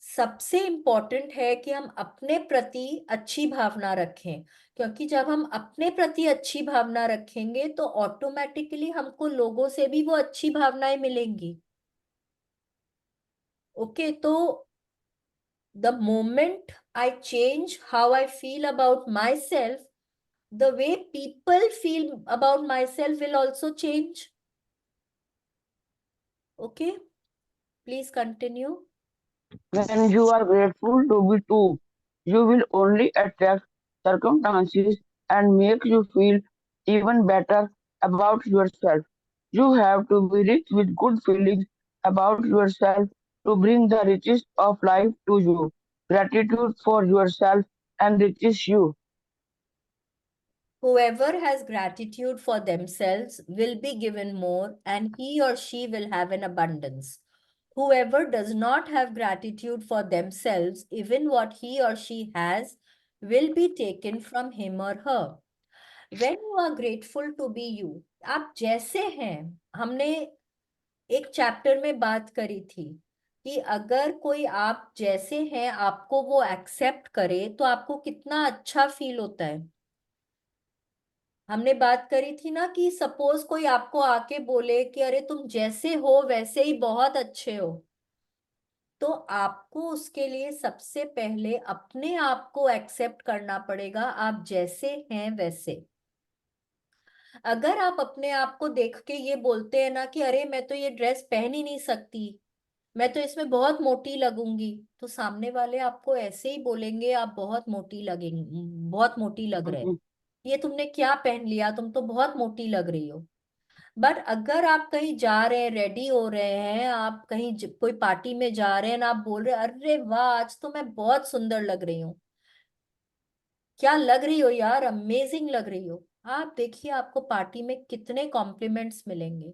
सबसे इम्पोर्टेंट है कि हम अपने प्रति अच्छी भावना रखें, क्योंकि जब हम अपने प्रति अच्छी भावना रखेंगे तो ऑटोमेटिकली हमको लोगों से भी वो अच्छी भावनाएं मिलेंगी। ओके, तो the moment I change how I feel about myself, the way people feel about myself will also change. Okay, please continue. When you are grateful to be too, you will only attract circumstances and make you feel even better about yourself. You have to be rich with good feelings about yourself to bring the riches of life to you. Gratitude for yourself enriches you. Whoever has gratitude for themselves will be given more, and he or she will have an abundance. Whoever does not have gratitude for themselves, even what he or she has will be taken from him or her. When you are grateful to be you, आप जैसे हैं, हमने एक chapter में बात करी थी कि अगर कोई आप जैसे हैं आपको वो एक्सेप्ट करे तो आपको कितना अच्छा फील होता है। हमने बात करी थी ना कि सपोज कोई आपको आके बोले कि अरे तुम जैसे हो वैसे ही बहुत अच्छे हो, तो आपको उसके लिए सबसे पहले अपने आप को एक्सेप्ट करना पड़ेगा, आप जैसे हैं वैसे। अगर आप अपने आप को देख के ये बोलते हैं ना कि अरे मैं तो ये ड्रेस पहन ही नहीं सकती, मैं तो इसमें बहुत मोटी लगूंगी, तो सामने वाले आपको ऐसे ही बोलेंगे आप बहुत मोटी लगेंगी, बहुत मोटी लग रहे, ये तुमने क्या पहन लिया, तुम तो बहुत मोटी लग रही हो। बट अगर आप कहीं जा रहे हैं, रेडी हो रहे हैं, आप कहीं कोई पार्टी में जा रहे हैं ना, आप बोल रहे हैं अरे वाह आज तो मैं बहुत सुंदर लग रही हूँ, क्या लग रही हो यार, अमेजिंग लग रही हो, आप देखिए आपको पार्टी में कितने कॉम्प्लीमेंट्स मिलेंगे।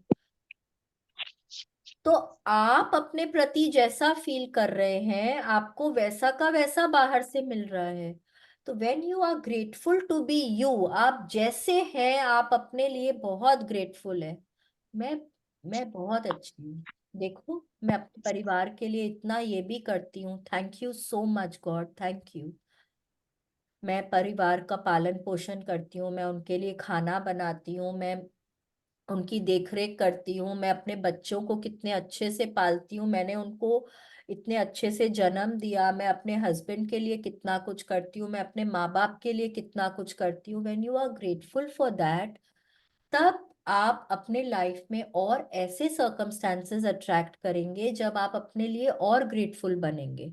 तो आप अपने प्रति जैसा फील कर रहे हैं आपको वैसा का वैसा बाहर से मिल रहा है। तो when you are grateful to be you, आप जैसे हैं आप अपने लिए बहुत ग्रेटफुल है। मैं मैं बहुत अच्छी हूँ, देखो मैं अपने परिवार के लिए इतना ये भी करती हूँ, thank you so much God, thank you. मैं परिवार का पालन पोषण करती हूँ, मैं उनके लिए खाना बनाती हूँ, मैं उनकी देखरेख करती हूँ, मैं अपने बच्चों को कितने अच्छे से पालती हूँ, मैंने उनको इतने अच्छे से जन्म दिया, मैं अपने हस्बैंड के लिए कितना कुछ करती हूँ, मैं अपने माँ बाप के लिए कितना कुछ करती हूँ। When you are grateful for that, तब आप अपने लाइफ में और ऐसे सर्कमस्टांसेस अट्रैक्ट करेंगे जब आप अपने लिए और ग्रेटफुल बनेंगे।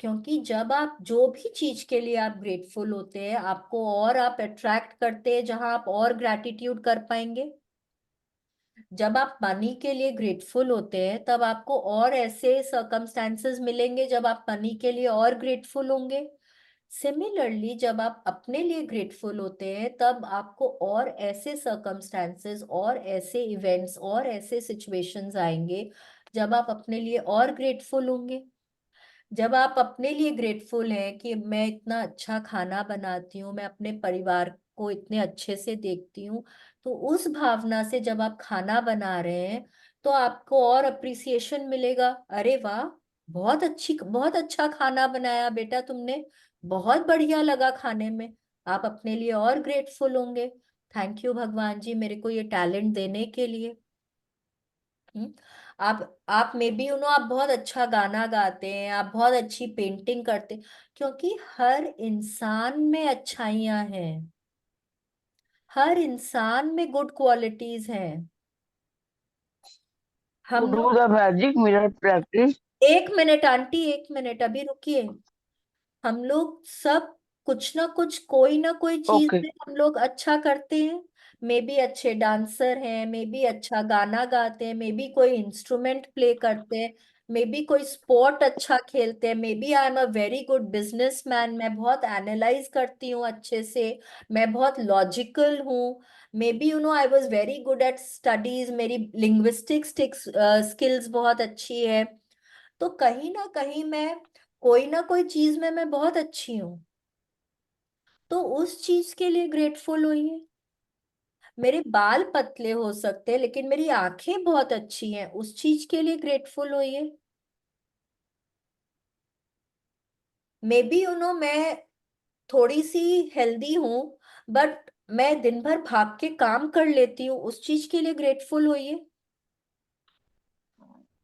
क्योंकि जब आप जो भी चीज के लिए आप ग्रेटफुल होते हैं आपको और आप अट्रैक्ट करते हैं जहां आप और ग्रैटिट्यूड कर पाएंगे। जब आप मनी के लिए ग्रेटफुल होते हैं तब आपको और ऐसे सर्कमस्टेंसेस मिलेंगे जब आप मनी के लिए और ग्रेटफुल होंगे। सिमिलरली जब आप अपने लिए ग्रेटफुल होते हैं तब आपको और ऐसे सर्कमस्टेंसेस और ऐसे इवेंट्स और ऐसे सिचुएशंस आएंगे जब आप अपने लिए और ग्रेटफुल होंगे। जब आप अपने लिए ग्रेटफुल हैं कि मैं इतना अच्छा खाना बनाती हूँ, मैं अपने परिवार को इतने अच्छे से देखती हूँ, तो उस भावना से जब आप खाना बना रहे हैं तो आपको और अप्रिसिएशन मिलेगा, अरे वाह बहुत अच्छा खाना बनाया बेटा तुमने, बहुत बढ़िया लगा खाने में। आप अपने लिए और ग्रेटफुल होंगे, थैंक यू भगवान जी मेरे को ये टैलेंट देने के लिए। हम्म, आप मे बी आप बहुत अच्छा गाना गाते हैं, आप बहुत अच्छी पेंटिंग करते हैं, क्योंकि हर इंसान में अच्छाइयां हैं, हर इंसान में गुड क्वालिटीज हैं। To हम do लोग, the magic mirror practice, एक मिनट आंटी, एक मिनट अभी रुकिए। हम लोग सब कुछ ना कुछ कोई ना कोई चीज okay. में हम लोग अच्छा करते हैं। मे बी अच्छे डांसर हैं, मे बी अच्छा गाना गाते हैं, मे बी कोई इंस्ट्रूमेंट प्ले करते हैं, मे बी कोई स्पोर्ट अच्छा खेलते हैं, maybe I am a very good businessman, मैं बहुत एनालाइज करती हूँ अच्छे से, मैं बहुत लॉजिकल हूँ। Maybe I was very good at studies, मेरी लिंग्विस्टिक्स स्किल्स बहुत अच्छी है। तो कहीं ना कहीं मैं कोई ना कोई चीज में मैं बहुत अच्छी हूँ, तो उस चीज के लिए ग्रेटफुल होइए। मेरे बाल पतले हो सकते हैं लेकिन मेरी आंखें बहुत अच्छी हैं, उस चीज के लिए ग्रेटफुल होइए। मे बी मैं थोड़ी सी हेल्दी हूँ, बट मैं दिन भर भाग के काम कर लेती हूँ, उस चीज के लिए ग्रेटफुल होइए।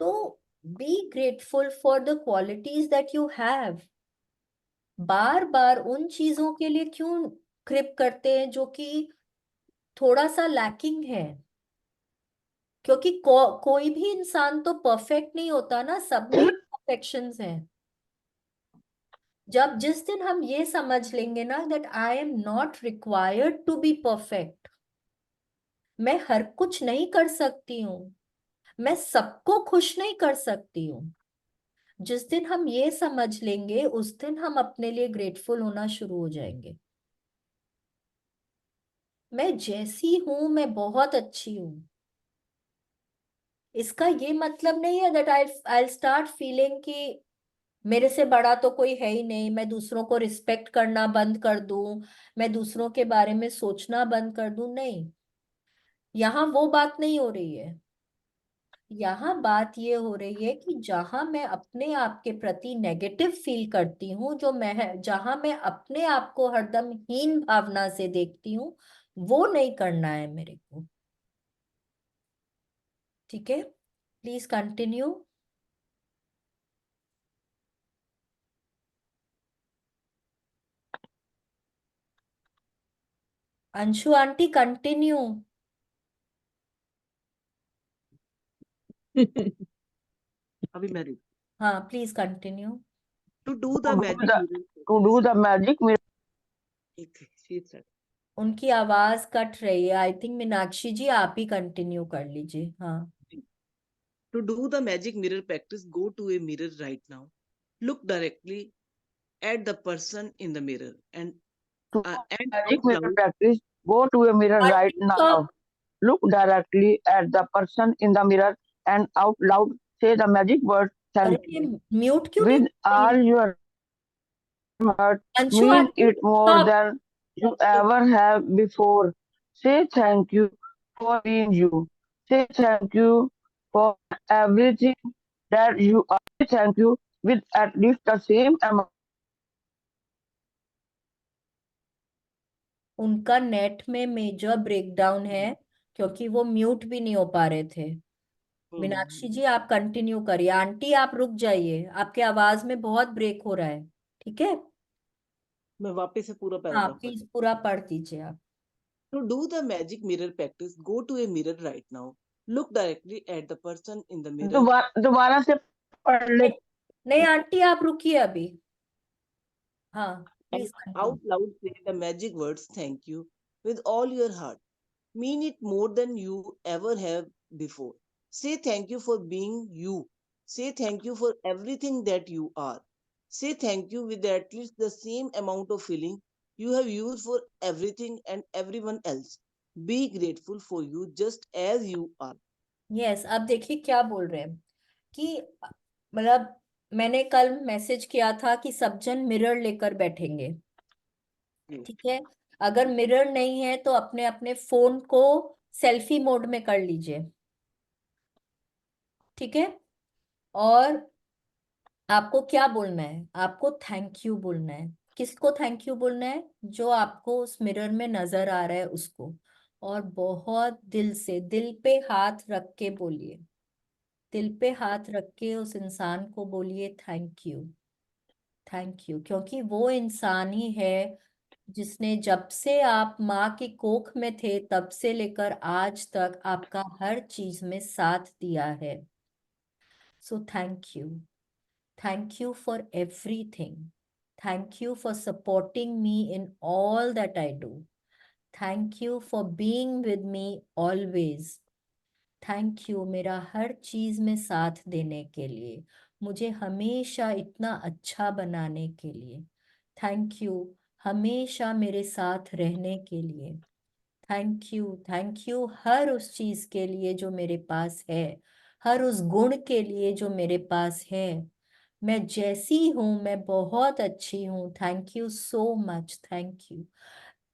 तो be grateful for the qualities that you have. बार बार उन चीजों के लिए क्यों क्रिप करते हैं जो कि थोड़ा सा लैकिंग है? क्योंकि कोई भी इंसान तो परफेक्ट नहीं होता ना, सब में परफेक्शंस हैं। जब जिस दिन हम ये समझ लेंगे ना that I am not required to be perfect, मैं हर कुछ नहीं कर सकती हूँ, मैं सबको खुश नहीं कर सकती हूँ, जिस दिन हम ये समझ लेंगे उस दिन हम अपने लिए ग्रेटफुल होना शुरू हो जाएंगे। मैं जैसी हूं मैं बहुत अच्छी हूँ, इसका ये मतलब नहीं है that I I start feeling कि मेरे से बड़ा तो कोई है ही नहीं, मैं दूसरों को रिस्पेक्ट करना बंद कर दूं, मैं दूसरों के बारे में सोचना बंद कर दूं। नहीं, यहाँ वो बात नहीं हो रही है। यहाँ बात ये हो रही है कि जहां मैं अपने आप के प्रति नेगेटिव फील करती हूँ, जो मैं जहां मैं अपने आप को हरदम हीन भावना से देखती हूँ, वो नहीं करना है मेरे को। ठीक है, please continue. Anshu aunty continue. अभी मैं हाँ, please continue. To do the to do magic the to do the magic mirror। उनकी आवाज कट रही है, आई थिंक मीनाक्षी जी आप ही कंटिन्यू कर लीजिए। हाँ। To do the magic mirror practice, go to a mirror right now. Look directly at the person in the mirror to and magic out mirror loud. practice. Go to a mirror right aunty now. Stop. Look directly at the person in the mirror and out loud say the magic word अरे thank ये you. Mute क्यों नहीं With होता ये? all your heart, Anshu mean aunty it more stop. than you ever have before. Say thank you for being you. Say thank you for everything that you are. Say thank you with at least the same amount. उनका net में major breakdown है, क्योंकि वो mute भी नहीं हो पा रहे थे। मीनाक्षी जी आप कंटिन्यू करिए, आंटी आप रुक जाइए, आपके आवाज में बहुत ब्रेक हो रहा है। ठीक है, मैं वापस से पूरा हाँ पैराग्राफ प्लीज पूरा पढ़ दीजिए आप। To do the magic mirror practice, go to a mirror right now. Look directly at the person in the mirror दोबारा से पढ़ ले नहीं, नहीं आंटी आप रुकिए अभी। हाँ, and please continue. out loud say the magic words thank you with all your heart. Mean it more than you ever have before. Say thank you for being you. Say thank you for everything that you are. Say thank you with at least the same amount of feeling you have used for everything and everyone else. Be grateful for you just as you are. Yes, अब देखिए क्या बोल रहे हैं कि मतलब मैंने कल मैसेज किया था कि सब जन मिरर लेकर बैठेंगे। ठीक है, अगर मिरर नहीं है तो अपने अपने फोन को सेल्फी मोड में कर लीजिए। ठीक है, और आपको क्या बोलना है? आपको थैंक यू बोलना है। किसको थैंक यू बोलना है? जो आपको उस मिरर में नजर आ रहा है उसको। और बहुत दिल से, दिल पे हाथ रख के बोलिए, दिल पे हाथ रख के उस इंसान को बोलिए थैंक यू। थैंक यू, क्योंकि वो इंसान ही है जिसने जब से आप माँ की कोख में थे तब से लेकर आज तक आपका हर चीज में साथ दिया है। So thank you. Thank you for everything. Thank you for supporting me in all that I do. Thank you for being with me always. Thank you मेरा हर चीज में साथ देने के लिए, मुझे हमेशा इतना अच्छा बनाने के लिए। थैंक यू हमेशा मेरे साथ रहने के लिए। थैंक यू हर उस चीज के लिए जो मेरे पास है, हर उस गुण के लिए जो मेरे पास है। मैं जैसी हूं मैं बहुत अच्छी हूँ, thank you so much, thank you.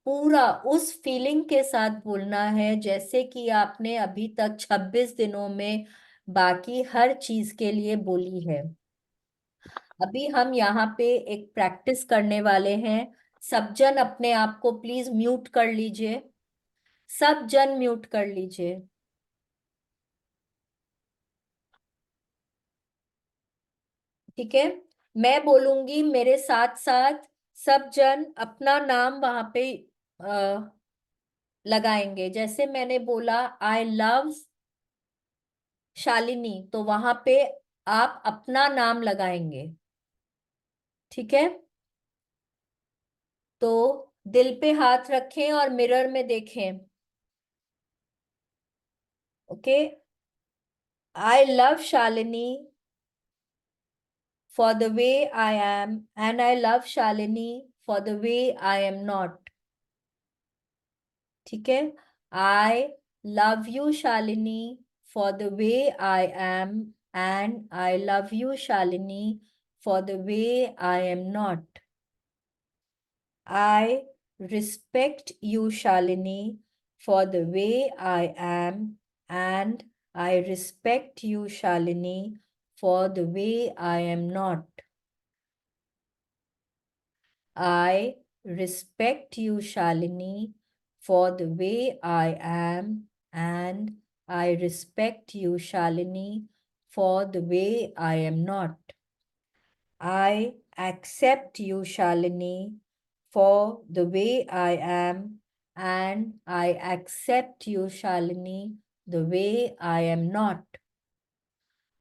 पूरा उस फीलिंग के साथ बोलना है जैसे कि आपने अभी तक 26 दिनों में बाकी हर चीज के लिए बोली है। अभी हम यहाँ पे एक प्रैक्टिस करने वाले हैं। सब जन अपने आप को प्लीज म्यूट कर लीजिए। सब जन म्यूट कर लीजिए। ठीक है, मैं बोलूंगी मेरे साथ साथ सब जन अपना नाम वहां पे लगाएंगे। जैसे मैंने बोला आई लव शालिनी, तो वहां पे आप अपना नाम लगाएंगे। ठीक है, तो दिल पे हाथ रखें और मिरर में देखें। Okay, I love Shalini for the way I am, and I love Shalini for the way I am not. ठीक है, I love you Shalini for the way I am, and I love you Shalini for the way I am not. I respect you Shalini for the way I am, and I respect you Shalini for the way I am not. I respect you, Shalini, for the way I am, and I respect you, Shalini, for the way I am not. I accept you, Shalini, for the way I am, and I accept you, Shalini, the way I am not.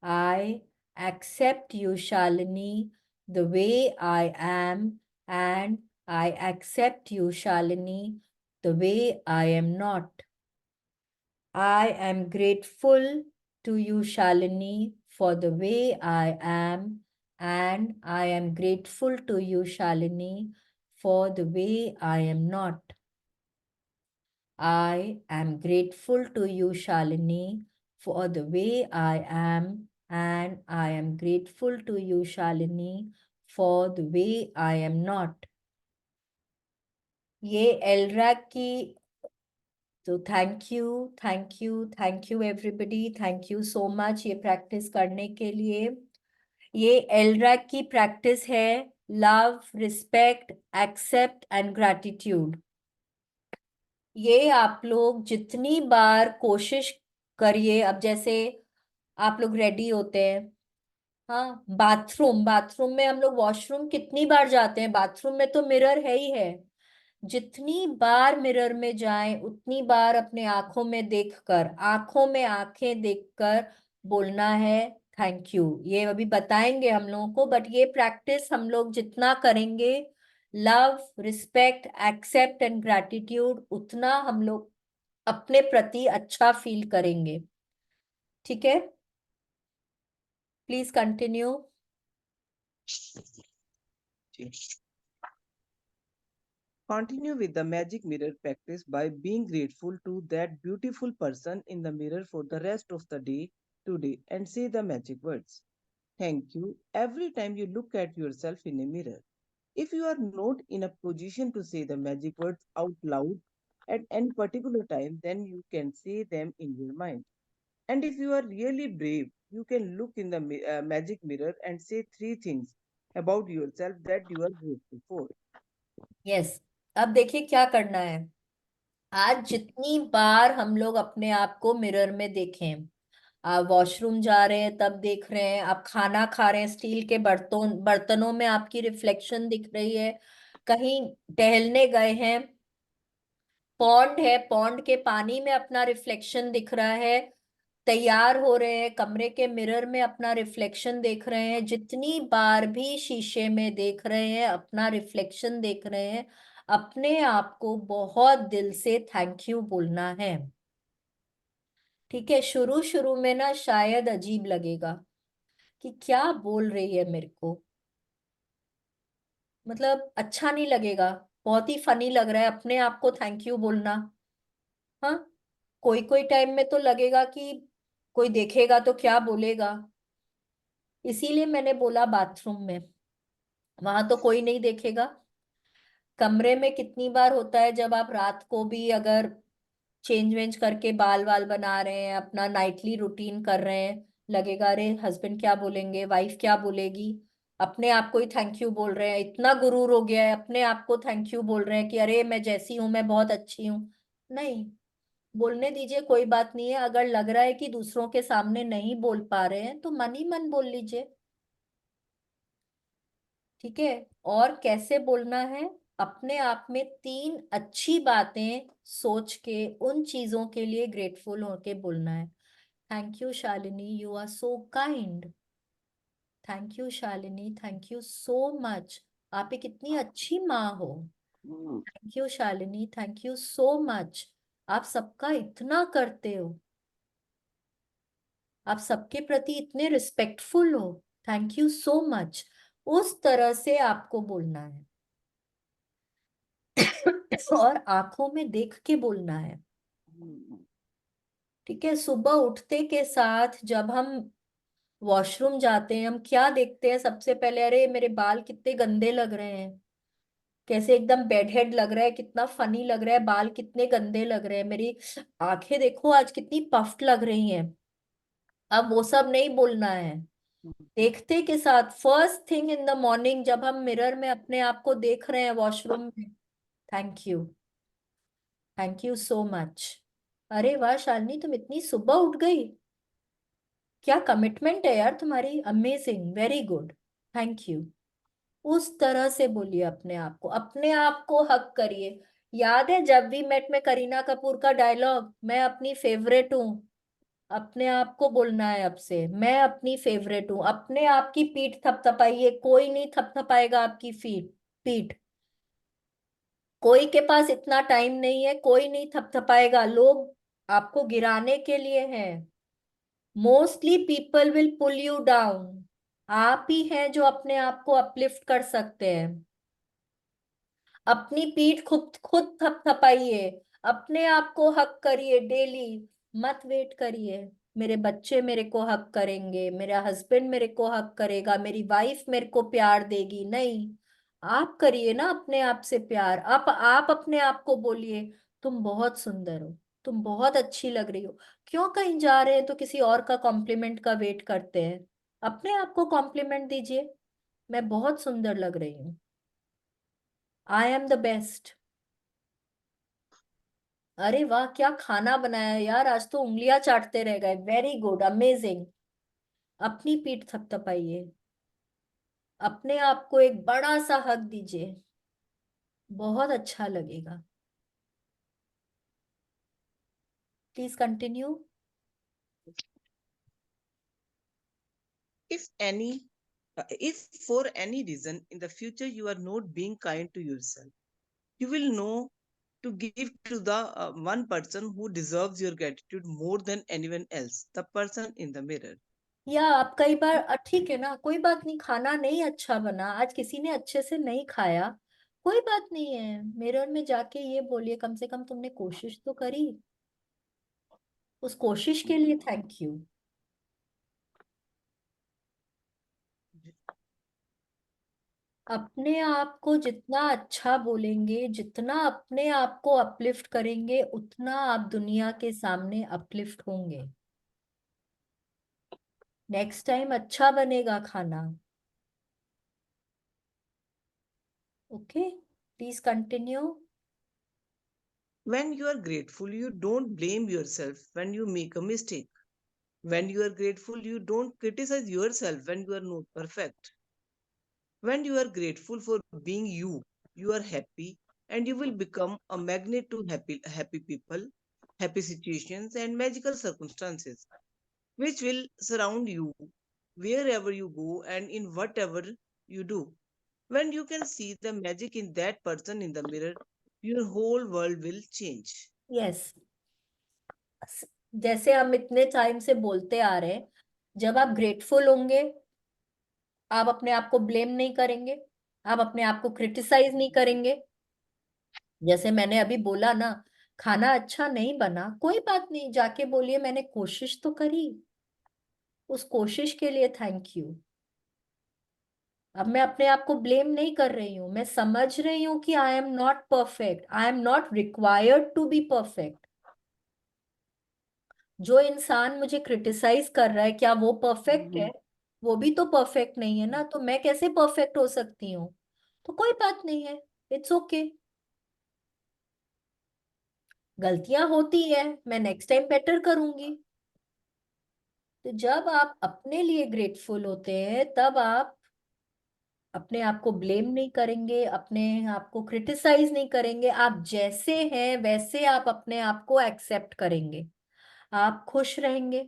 I accept you, Shalini, the way I am, and I accept you, Shalini, the way I am not. I am grateful to you, Shalini, for the way I am, and I am grateful to you, Shalini, for the way I am not. I am grateful to you, Shalini, for the way I am, and I am grateful to you, Shalini, for the way I am not. ये एलरैक की, तो thank you everybody, thank you so much ये practice करने के लिए। ये एलरैक की प्रैक्टिस है, love, respect, accept and gratitude. ये आप लोग जितनी बार कोशिश करिए। अब जैसे आप लोग रेडी होते हैं, हाँ, बाथरूम बाथरूम में हम लोग वॉशरूम कितनी बार जाते हैं, बाथरूम में तो मिरर है ही है। जितनी बार मिरर में जाएं उतनी बार अपने आंखों में आंखें देखकर बोलना है थैंक यू। ये अभी बताएंगे हम लोगों को, बट ये प्रैक्टिस हम लोग जितना करेंगे, love, respect, accept and gratitude, उतना हम लोग अपने प्रति अच्छा फील करेंगे। ठीक है, please continue. Continue with the magic mirror practice by being grateful to that beautiful person in the mirror for the rest of the day today, and say the magic words. Thank you every time you look at yourself in a mirror. If you are not in a position to say the magic words out loud at any particular time, then you can say them in your mind. And if you are really brave, you can look in the magic mirror and say three things about yourself that you are grateful for. Yes, अब देखिए क्या करना है। आज जितनी बार हम लोग अपने आप को मिरर में देखें, आप वॉशरूम जा रहे हैं तब देख रहे हैं, आप खाना खा रहे हैं स्टील के बर्तनों में आपकी रिफ्लेक्शन दिख रही है, कहीं टहलने गए हैं, पॉन्ड है, पॉन्ड के पानी में अपना रिफ्लेक्शन दिख रहा है, तैयार हो रहे हैं कमरे के मिरर में अपना रिफ्लेक्शन देख रहे हैं, जितनी बार भी शीशे में देख रहे हैं अपना रिफ्लेक्शन देख रहे हैं, अपने आप को बहुत दिल से थैंक यू बोलना है। ठीक है, शुरू शुरू में ना शायद अजीब लगेगा कि क्या बोल रही है मेरे को, मतलब अच्छा नहीं लगेगा, बहुत ही फनी लग रहा है अपने आप को थैंक यू बोलना। हाँ, कोई कोई टाइम में तो लगेगा कि कोई देखेगा तो क्या बोलेगा, इसीलिए मैंने बोला बाथरूम में, वहां तो कोई नहीं देखेगा। कमरे में कितनी बार होता है जब आप रात को भी अगर चेंज वेंज करके बाल वाल बना रहे हैं, अपना नाइटली रूटीन कर रहे हैं, लगेगा अरे हस्बैंड क्या बोलेंगे, वाइफ क्या बोलेगी, अपने आप को ही थैंक यू बोल रहे हैं, इतना गुरूर हो गया है, अपने आप को थैंक यू बोल रहे हैं कि अरे मैं जैसी हूं मैं बहुत अच्छी हूं। नहीं, बोलने दीजिए, कोई बात नहीं है। अगर लग रहा है कि दूसरों के सामने नहीं बोल पा रहे हैं तो मन ही मन बोल लीजिए, ठीक है। और कैसे बोलना है? अपने आप में 3 अच्छी बातें सोच के उन चीजों के लिए ग्रेटफुल होके बोलना है। Thank you Shalini, you are so kind. Thank you Shalini, thank you so much. आप एक इतनी अच्छी माँ हो। Thank you Shalini, thank you so much. आप सबका इतना करते हो, आप सबके प्रति इतने रिस्पेक्टफुल हो। Thank you so much. उस तरह से आपको बोलना है। और आंखों में देख के बोलना है, ठीक है। सुबह उठते के साथ जब हम वॉशरूम जाते हैं, हम क्या देखते हैं सबसे पहले? अरे मेरे बाल कितने गंदे लग रहे हैं, कैसे एकदम बेड हेड लग रहा है, कितना फनी लग रहा है, बाल कितने गंदे लग रहे हैं, मेरी आंखें देखो आज कितनी पफ्ड लग रही हैं। अब वो सब नहीं बोलना है। देखते के साथ first thing in the morning जब हम मिरर में अपने आप को देख रहे हैं वॉशरूम में, thank you, thank you so much. अरे वाह शालिनी, तुम इतनी सुबह उठ गई, क्या कमिटमेंट है यार तुम्हारी, amazing, very good, thank you. उस तरह से बोलिए अपने आप को, अपने आप को हक करिए। याद है जब वी मेट में करीना कपूर का डायलॉग, मैं अपनी फेवरेट हूँ। अपने आप को बोलना है अब से, मैं अपनी फेवरेट हूँ। अपने आप की पीठ थपथपाइए, कोई नहीं थपथपाएगा आपकी पीठ। कोई के पास इतना टाइम नहीं है, कोई नहीं थपथपाएगा। लोग आपको गिराने के लिए हैं। Mostly people will pull you down. आप ही हैं जो अपने आप को अपलिफ्ट कर सकते हैं। अपनी पीठ खुद खुद थपथपाइए, अपने आप को हक करिए डेली। मत वेट करिए मेरे बच्चे मेरे को हक करेंगे, मेरा हस्बैंड मेरे को हक करेगा, मेरी वाइफ मेरे को प्यार देगी। नहीं, आप करिए ना अपने आप से प्यार। आप अपने आप को बोलिए, तुम बहुत सुंदर हो, तुम बहुत अच्छी लग रही हो। क्यों कहीं जा रहे हैं तो किसी और का कॉम्प्लीमेंट का वेट करते हैं? अपने आप को कॉम्प्लीमेंट दीजिए, मैं बहुत सुंदर लग रही हूँ, आई एम द बेस्ट। अरे वाह, क्या खाना बनाया है यार, आज तो उंगलियां चाटते रह गए, वेरी गुड, अमेजिंग। अपनी पीठ थपथपाइए, अपने आप को एक बड़ा सा हक दीजिए, बहुत अच्छा लगेगा। Please continue. If any, if for any reason in the future you are not being kind to yourself, you will know to give to the one person who deserves your gratitude more than anyone else, the person in the mirror. या आप कई बार ठीक है ना, कोई बात नहीं, खाना नहीं अच्छा बना आज, किसी ने अच्छे से नहीं खाया, कोई बात नहीं है। मिरर में जाके ये बोलिए, कम से कम तुमने कोशिश तो करी, उस कोशिश के लिए थैंक यू। अपने आप को जितना अच्छा बोलेंगे, जितना अपने आप को अपलिफ्ट करेंगे, उतना आप दुनिया के सामने अपलिफ्ट होंगे। नेक्स्ट टाइम अच्छा बनेगा खाना। Okay, please continue. When you are grateful, you don't blame yourself when you make a mistake. When you are grateful, you don't criticize yourself when you are not perfect. When you are grateful for being you, you are happy and you will become a magnet to happy people, happy situations, and magical circumstances, which will surround you wherever you go and in whatever you do. When you can see the magic in that person in the mirror, your whole world will change. Yes, जैसे हम इतने time से बोलते आ रहे हैं, जब आप grateful होंगे, आप अपने आप को ब्लेम नहीं करेंगे, आप अपने आप को क्रिटिसाइज नहीं करेंगे। जैसे मैंने अभी बोला ना, खाना अच्छा नहीं बना, कोई बात नहीं, जाके बोलिए मैंने कोशिश तो करी, उस कोशिश के लिए थैंक यू। अब मैं अपने आप को ब्लेम नहीं कर रही हूँ, मैं समझ रही हूँ कि I am not perfect, I am not required to be perfect. जो इंसान मुझे क्रिटिसाइज कर रहा है, क्या वो परफेक्ट है? वो भी तो परफेक्ट नहीं है ना, तो मैं कैसे परफेक्ट हो सकती हूँ? तो कोई बात नहीं है, इट्स ओके। गलतियां होती है, मैं नेक्स्ट टाइम बेटर करूंगी। तो जब आप अपने लिए ग्रेटफुल होते हैं, तब आप अपने आप को ब्लेम नहीं करेंगे, अपने आप को क्रिटिसाइज नहीं करेंगे, आप जैसे हैं वैसे आप अपने आप को एक्सेप्ट करेंगे, आप खुश रहेंगे।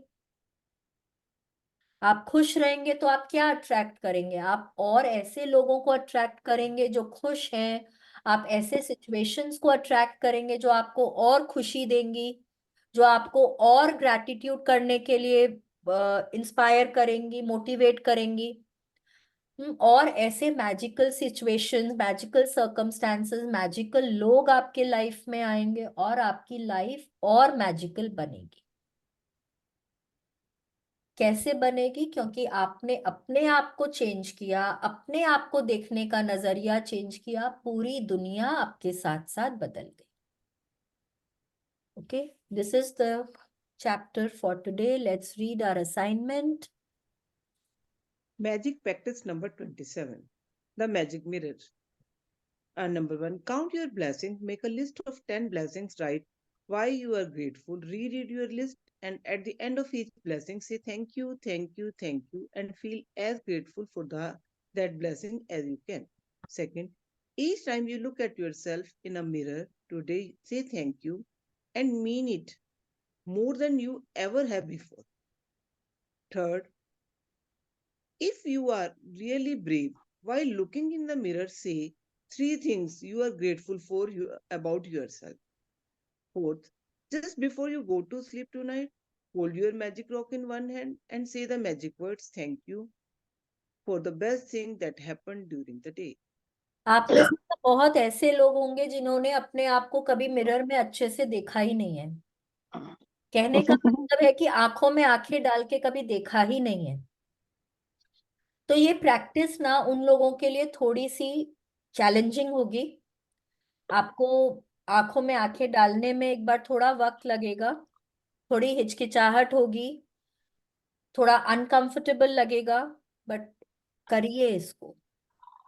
आप खुश रहेंगे तो आप क्या अट्रैक्ट करेंगे? आप और ऐसे लोगों को अट्रैक्ट करेंगे जो खुश हैं। आप ऐसे सिचुएशंस को अट्रैक्ट करेंगे जो आपको और खुशी देंगी, जो आपको और ग्रैटिट्यूड करने के लिए इंस्पायर करेंगी, मोटिवेट करेंगी। और ऐसे magical situations, magical circumstances, magical लोग आपके लाइफ में आएंगे और आपकी लाइफ और मैजिकल बनेगी। कैसे बनेगी? क्योंकि आपने अपने आप को चेंज किया, अपने आप को देखने का नजरिया चेंज किया, पूरी दुनिया आपके साथ साथ बदल गई। Okay, this is the chapter for today. Let's read our assignment. Magic practice number 27. The magic mirror. Number 1. Count your blessings. Make a list of 10 blessings. Write why you are grateful. Reread your list, and at the end of each blessing, say thank you, thank you, thank you, and feel as grateful for that blessing as you can. Second, each time you look at yourself in a mirror today, say thank you and mean it more than you ever have before. Third, if you are really brave, while looking in the mirror, say three things you are grateful for about yourself. Fourth, just before you go to sleep tonight, hold your magic rock in one hand and say the magic words thank you for the best thing that happened during the day. आप में से तो बहुत ऐसे लोग होंगे जिन्होंने अपने आप को कभी मिरर में अच्छे से देखा ही नहीं है। कहने का मतलब है कि आंखों में आंखें डाल के कभी देखा ही नहीं है। तो ये प्रैक्टिस ना उन लोगों के लिए थोड़ी सी चैलेंजिंग होगी। आपको आंखों में आंखें डालने में एक बार थोड़ा वक्त लगेगा, थोड़ी हिचकिचाहट होगी, थोड़ा अनकंफर्टेबल लगेगा, बट करिए इसको।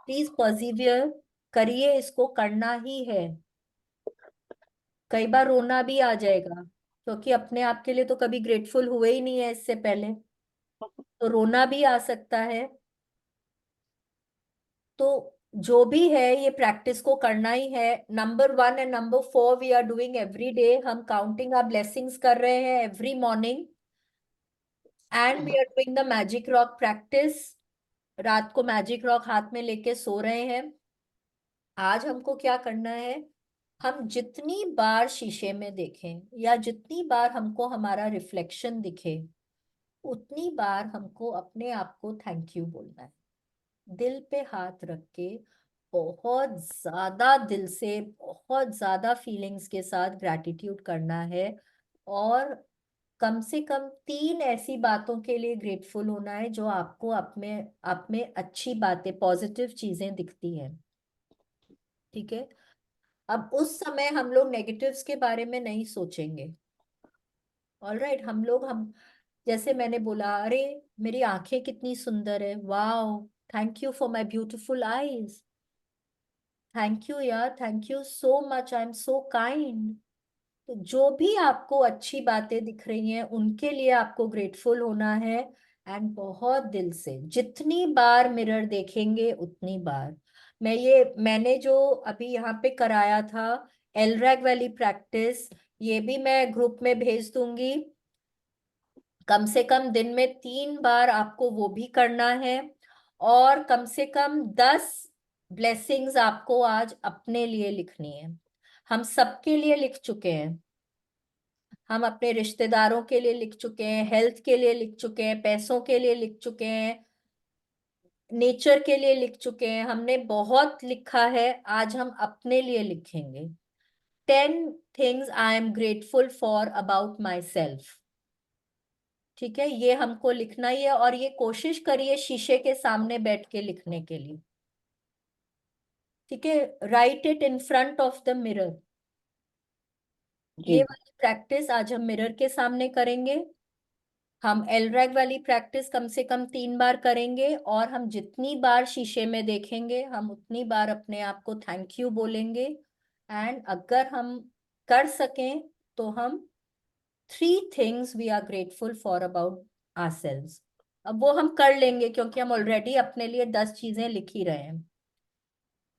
प्लीज परसिवियर करिए, इसको करना ही है। कई बार रोना भी आ जाएगा, क्योंकि अपने आप के लिए तो कभी ग्रेटफुल हुए ही नहीं है इससे पहले, तो रोना भी आ सकता है। तो जो भी है, ये प्रैक्टिस को करना ही है। Number 1 and number 4 we are doing every day. हम काउंटिंग आवर ब्लेसिंग्स कर रहे हैं every morning, and we are doing the magic rock practice. रात को मैजिक रॉक हाथ में लेके सो रहे हैं। आज हमको क्या करना है? हम जितनी बार शीशे में देखें या जितनी बार हमको हमारा रिफ्लेक्शन दिखे, उतनी बार हमको अपने आप को थैंक यू बोलना है। दिल पे हाथ रख के, बहुत ज्यादा दिल से, बहुत ज्यादा फीलिंग्स के साथ ग्रैटिट्यूड करना है। और कम से कम 3 ऐसी बातों के लिए ग्रेटफुल होना है जो आपको आप में अच्छी बातें, पॉजिटिव चीजें दिखती हैं। ठीक है? अब उस समय हम लोग नेगेटिव्स के बारे में नहीं सोचेंगे। ऑलराइट, हम जैसे मैंने बोला, अरे मेरी आंखें कितनी सुंदर है, wow, thank you for my beautiful eyes, thank you यार, thank you so much, I am so kind. तो जो भी आपको अच्छी बातें दिख रही हैं उनके लिए आपको ग्रेटफुल होना है। एंड बहुत दिल से जितनी बार मिरर देखेंगे उतनी बार। मैंने जो अभी यहाँ पे कराया था, एलरैग वाली प्रैक्टिस, ये भी मैं ग्रुप में भेज दूंगी। कम से कम दिन में 3 बार आपको वो भी करना है। और कम से कम 10 ब्लेसिंग्स आपको आज अपने लिए लिखनी है। हम सबके लिए लिख चुके हैं। हम अपने रिश्तेदारों के लिए लिख चुके हैं, हेल्थ के लिए लिख चुके हैं, पैसों के लिए लिख चुके हैं, नेचर के लिए लिख चुके हैं। हमने बहुत लिखा है, आज हम अपने लिए लिखेंगे। 10 things I am grateful for about my self. ठीक है, ये हमको लिखना ही है, और ये कोशिश करिए शीशे के सामने बैठ के लिखने के लिए। ठीक है, right it in front of the mirror. ये जी वाली प्रैक्टिस आज हम मिरर के सामने करेंगे। हम एलरैग वाली प्रैक्टिस कम से कम 3 बार करेंगे, और हम जितनी बार शीशे में देखेंगे हम उतनी बार अपने आप को थैंक यू बोलेंगे। एंड अगर हम कर सकें तो हम 3 things we are grateful for about ourselves. अब वो हम कर लेंगे क्योंकि हम ऑलरेडी अपने लिए 10 चीजें लिख ही रहे हैं।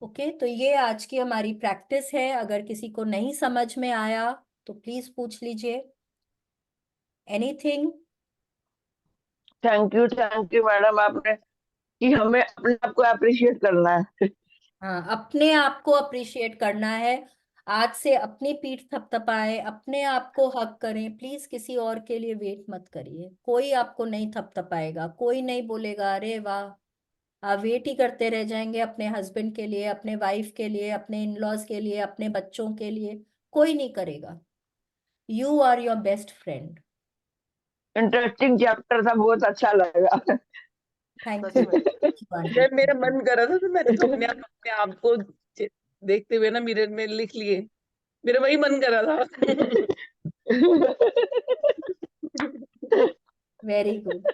ओके, तो ये आज की हमारी प्रैक्टिस है। अगर किसी को नहीं समझ में आया तो प्लीज पूछ लीजिए। एनीथिंग? थैंक यू मैडम, आपने कि हमें अपने आप को अप्रिशिएट करना है। हाँ, अपने आप को अप्रिशिएट करना है। आज से अपनी पीठ थपथपाएं, अपने आप को हक करें। प्लीज किसी और के लिए वेट मत करिए। कोई आपको नहीं थपथपाएगा, कोई नहीं बोलेगा अरे वाह। आप वेट ही करते रह जाएंगे अपने हस्बैंड के लिए, अपने वाइफ के लिए, अपने इन लॉज के लिए, अपने बच्चों के लिए। कोई नहीं करेगा। You are your best friend. Interesting chapter था, बहुत अच्छा लगा। Thank such you. में। जब मेरा मन कर रहा था तो मैंने तो अपने आप को देखते हुए ना मिरर में लिख लिए। मेरा वही मन कर रहा था। Very good.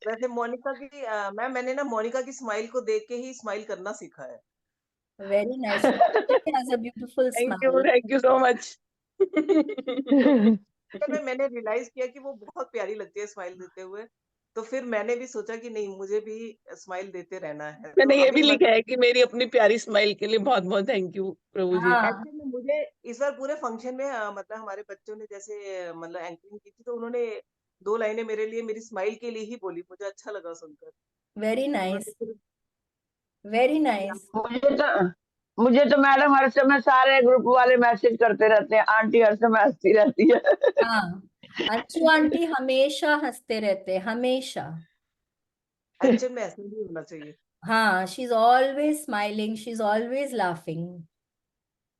वैसे मोनिका की मैम, मैंने ना मोनिका की स्माइल को देख के ही स्माइल करना सीखा है। Very nice. Has a beautiful smile. Thank you so much. में मैंने रियलाइज किया कि वो बहुत प्यारी लगती है स्माइल देते हुए। तो फिर मैंने भी सोचा कि नहीं, मुझे भी स्माइल देते रहना है। तो मैंने ये अभी भी लिखा है कि मेरी अपनी प्यारी स्माइल के लिए बहुत बहुत थैंक यू प्रभु जी। हाँ, एक्चुअली मुझे इस बार पूरे फंक्शन में मतलब हमारे बच्चों ने जैसे मतलब एंकरिंग की थी, तो उन्होंने 2 लाइनें मेरे लिए मेरी स्माइल के लिए ही बोली। मुझे अच्छा लगा सुनकर। वेरी तो मैंने नाइस। फिर वेरी कि नाइस। आप मुझे तो मैडम हर समय सारे ग्रुप वाले मैसेज करते रहते हैं, आंटी हर समय हंसती रहती है। हाँ, अंशु आंटी हमेशा हंसते रहते हैं, हमेशा। एक्चुअल में ऐसे ही होना चाहिए। हाँ, she is always smiling, she is always laughing.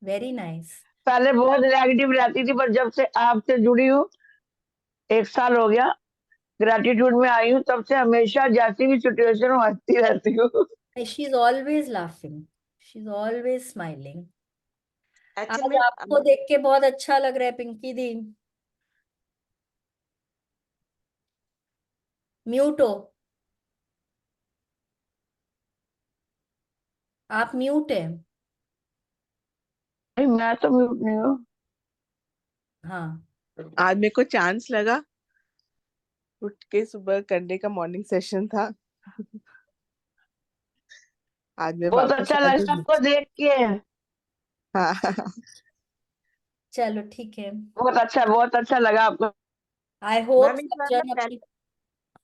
Very nice. पहले बहुत नेगेटिव रहती थी, पर जब से आपसे जुड़ी हूँ, 1 साल हो गया, ग्रेटिट्यूड में आई हूँ, तब से हमेशा जैसी भी सिचुएशन हो हंसती रहती हूँ। She is always laughing, she is always smiling. Actual आज में आपको देख के बहुत अच्छा लग रहा है पिंकी दी। म्यूट हो, आप म्यूट है। नहीं, मैं तो म्यूट नहीं हूँ। हाँ, आज मेरे को चांस लगा उठ के सुबह करने का, मॉर्निंग सेशन था। आज मैं बहुत वापस अच्छा आ लगा गई। आपको देख के। हाँ। चलो ठीक है। बहुत अच्छा लगा आपको। आई होप मैम इस सब बार ना जन पहली अपनी।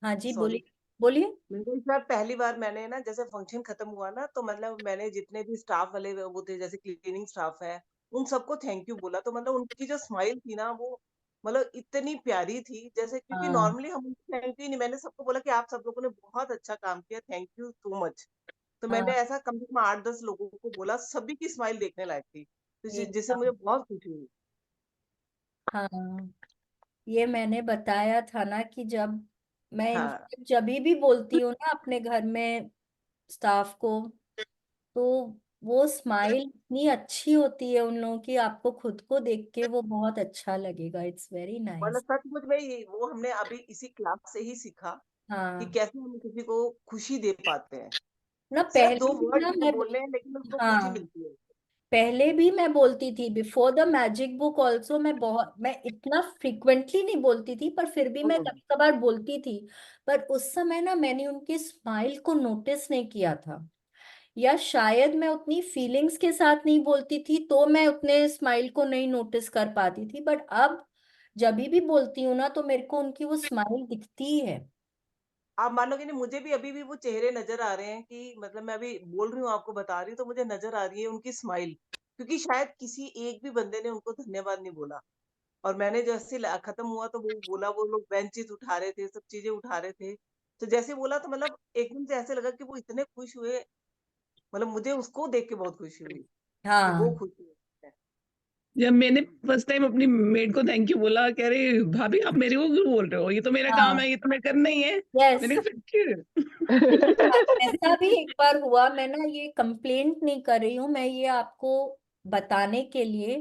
हाँ जी, सॉरी, बोलिए बोलिए। मैंने कहा इस बार पहली बार मैंने ना, जैसे फंक्शन खत्म हुआ ना, तो मतलब मैंने जितने भी स्टाफ वाले वो थे, जैसे क्लीनिंग स्टाफ है, उन सबको थैंक यू बोला। तो मतलब उनकी जो स्माइल थी ना, वो मतलब इतनी प्यारी थी। जैसे क्योंकि हाँ, नॉर्मली हम थैंक यू नहीं, मैंने सबको बोला कि आप सब लोगों ने बहुत अच्छा काम किया, थैंक यू सो मच। तो मैंने हाँ, ऐसा कम से कम 8-10 लोगों को बोला, सभी की स्माइल देखने लायक थी, तो जिससे एकदम। मुझे बहुत खुशी हुई। हाँ, ये मैंने बताया था ना कि जब मैं हाँ, इनफैक्ट जब भी बोलती हूँ ना अपने घर में स्टाफ को, तो वो स्माइल इतनी अच्छी होती है उन लोगों की, आपको खुद को देख के वो बहुत अच्छा लगेगा। इट्स वेरी मतलब नाइस। सचमुच में वो हमने अभी इसी क्लास से ही सीखा कि हाँ कैसे हम किसी को खुशी दे पाते हैं। ना, सिर्फ पहले 2 भी वर्ड ना हमें मैं बोलने हैं, लेकिन उसको खुशी हाँ, मिलती है। पहले भी मैं बोलती थी before the magic book also. मैं इतना फ्रिक्वेंटली नहीं बोलती थी, पर फिर भी मैं हम्म। कभी कभार बोलती थी। पर उस समय ना मैंने उनकी स्माइल को नोटिस नहीं किया था, या शायद मैं उतनी फीलिंग्स के साथ नहीं बोलती थी तो मैं उतने स्माइल को नहीं नोटिस कर पाती थी। बट अब जब भी बोलती हूँ ना तो मेरे को उनकी वो स्माइल दिखती है। आप मानोगे नहीं, मुझे भी अभी भी वो चेहरे नजर आ रहे हैं कि मतलब मैं अभी बोल रही हूँ, आपको बता रही हूँ, तो मुझे नजर आ रही है उनकी स्माइल। क्योंकि शायद किसी एक भी बंदे ने उनको धन्यवाद नहीं बोला। और मैंने जैसे खत्म हुआ तो वो बोला, वो लोग बेंचेस उठा रहे थे, सब चीजें उठा रहे थे। तो जैसे बोला तो मतलब एकदम से ऐसे लगा कि वो इतने खुश हुए। मतलब मुझे उसको देख के बहुत खुशी हुई कि वो हाँ, खुश हुए। जब मैंने फर्स्ट टाइम अपनी मेड को थैंक यू बोला, कह रहे भाभी आप मेरे को क्यों बोल रहे हो, ये तो मेरा काम हाँ, है, ये तो मैं करना ही है। यस। मैंने कहा फिर ऐसा भी एक बार हुआ। मैं ना ये कंप्लेंट नहीं कर रही हूँ, मैं ये आपको बताने के लिए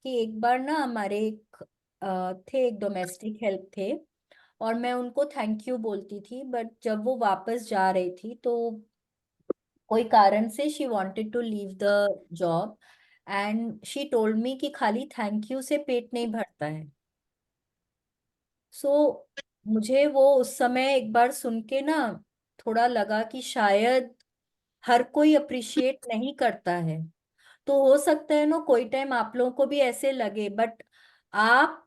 कि एक बार ना हमारे एक थे, एक डोमेस्टिक हेल्प थे। और मैं उनको थैंक यू बोलती थी, बट जब वो वापस जा रही थी तो कोई कारण से she wanted to leave the job, and she told me कि खाली थैंक यू से पेट नहीं भरता है। सो मुझे वो उस समय एक बार सुन के ना थोड़ा लगा कि शायद हर कोई अप्रिशिएट नहीं करता है। तो हो सकता है ना कोई टाइम आप लोगों को भी ऐसे लगे, बट आप,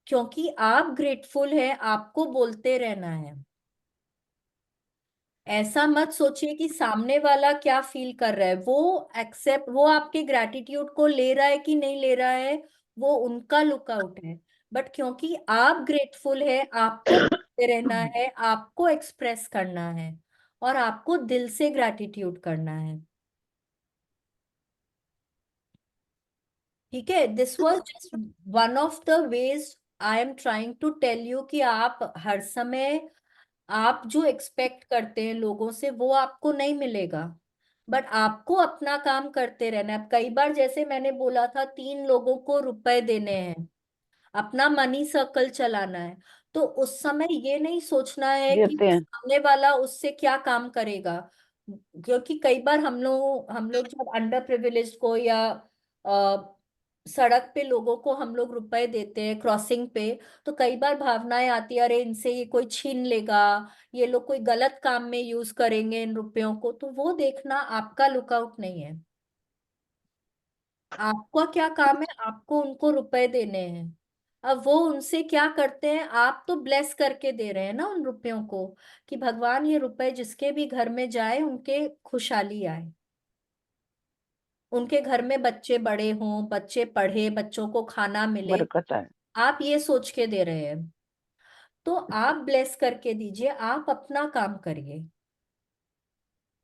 क्योंकि आप ग्रेटफुल है, आपको बोलते रहना है। ऐसा मत सोचिए कि सामने वाला क्या फील कर रहा है, वो आपके ग्रैटिट्यूड को ले रहा है कि नहीं ले रहा है, वो उनका लुकआउट है। बट क्योंकि आप ग्रेटफुल है, आपको बोलते रहना है, आपको एक्सप्रेस करना है, और आपको दिल से ग्रैटिट्यूड करना है। ठीक है, this was just one of the ways I am trying to tell you कि आप हर समय, आप जो एक्सपेक्ट करते हैं लोगों से वो आपको नहीं मिलेगा, बट आपको अपना काम करते रहना है। अब कई बार जैसे मैंने बोला था 3 लोगों को रुपए देने हैं, अपना मनी सर्कल चलाना है, तो उस समय ये नहीं सोचना है कि देते हैं। सामने वाला उससे क्या काम करेगा। क्योंकि कई बार हम लोग जब अंडर प्रिविलेज को या सड़क पे लोगों को हम लोग रुपए देते हैं क्रॉसिंग पे, तो कई बार भावनाएं आती है, अरे इनसे ये कोई छीन लेगा, ये लोग कोई गलत काम में यूज करेंगे इन रुपयों को, तो वो देखना आपका लुकआउट नहीं है। आपका क्या काम है, आपको उनको रुपए देने हैं। अब वो उनसे क्या करते हैं, आप तो ब्लेस करके दे रहे हैं ना उन रुपयों को, कि भगवान ये रुपए जिसके भी घर में जाए उनके खुशहाली आए, उनके घर में बच्चे बड़े हों, बच्चे पढ़े, बच्चों को खाना मिले, बरकत है। आप ये सोच के दे रहे हैं। तो आप ब्लेस करके दीजिए, आप अपना काम करिए।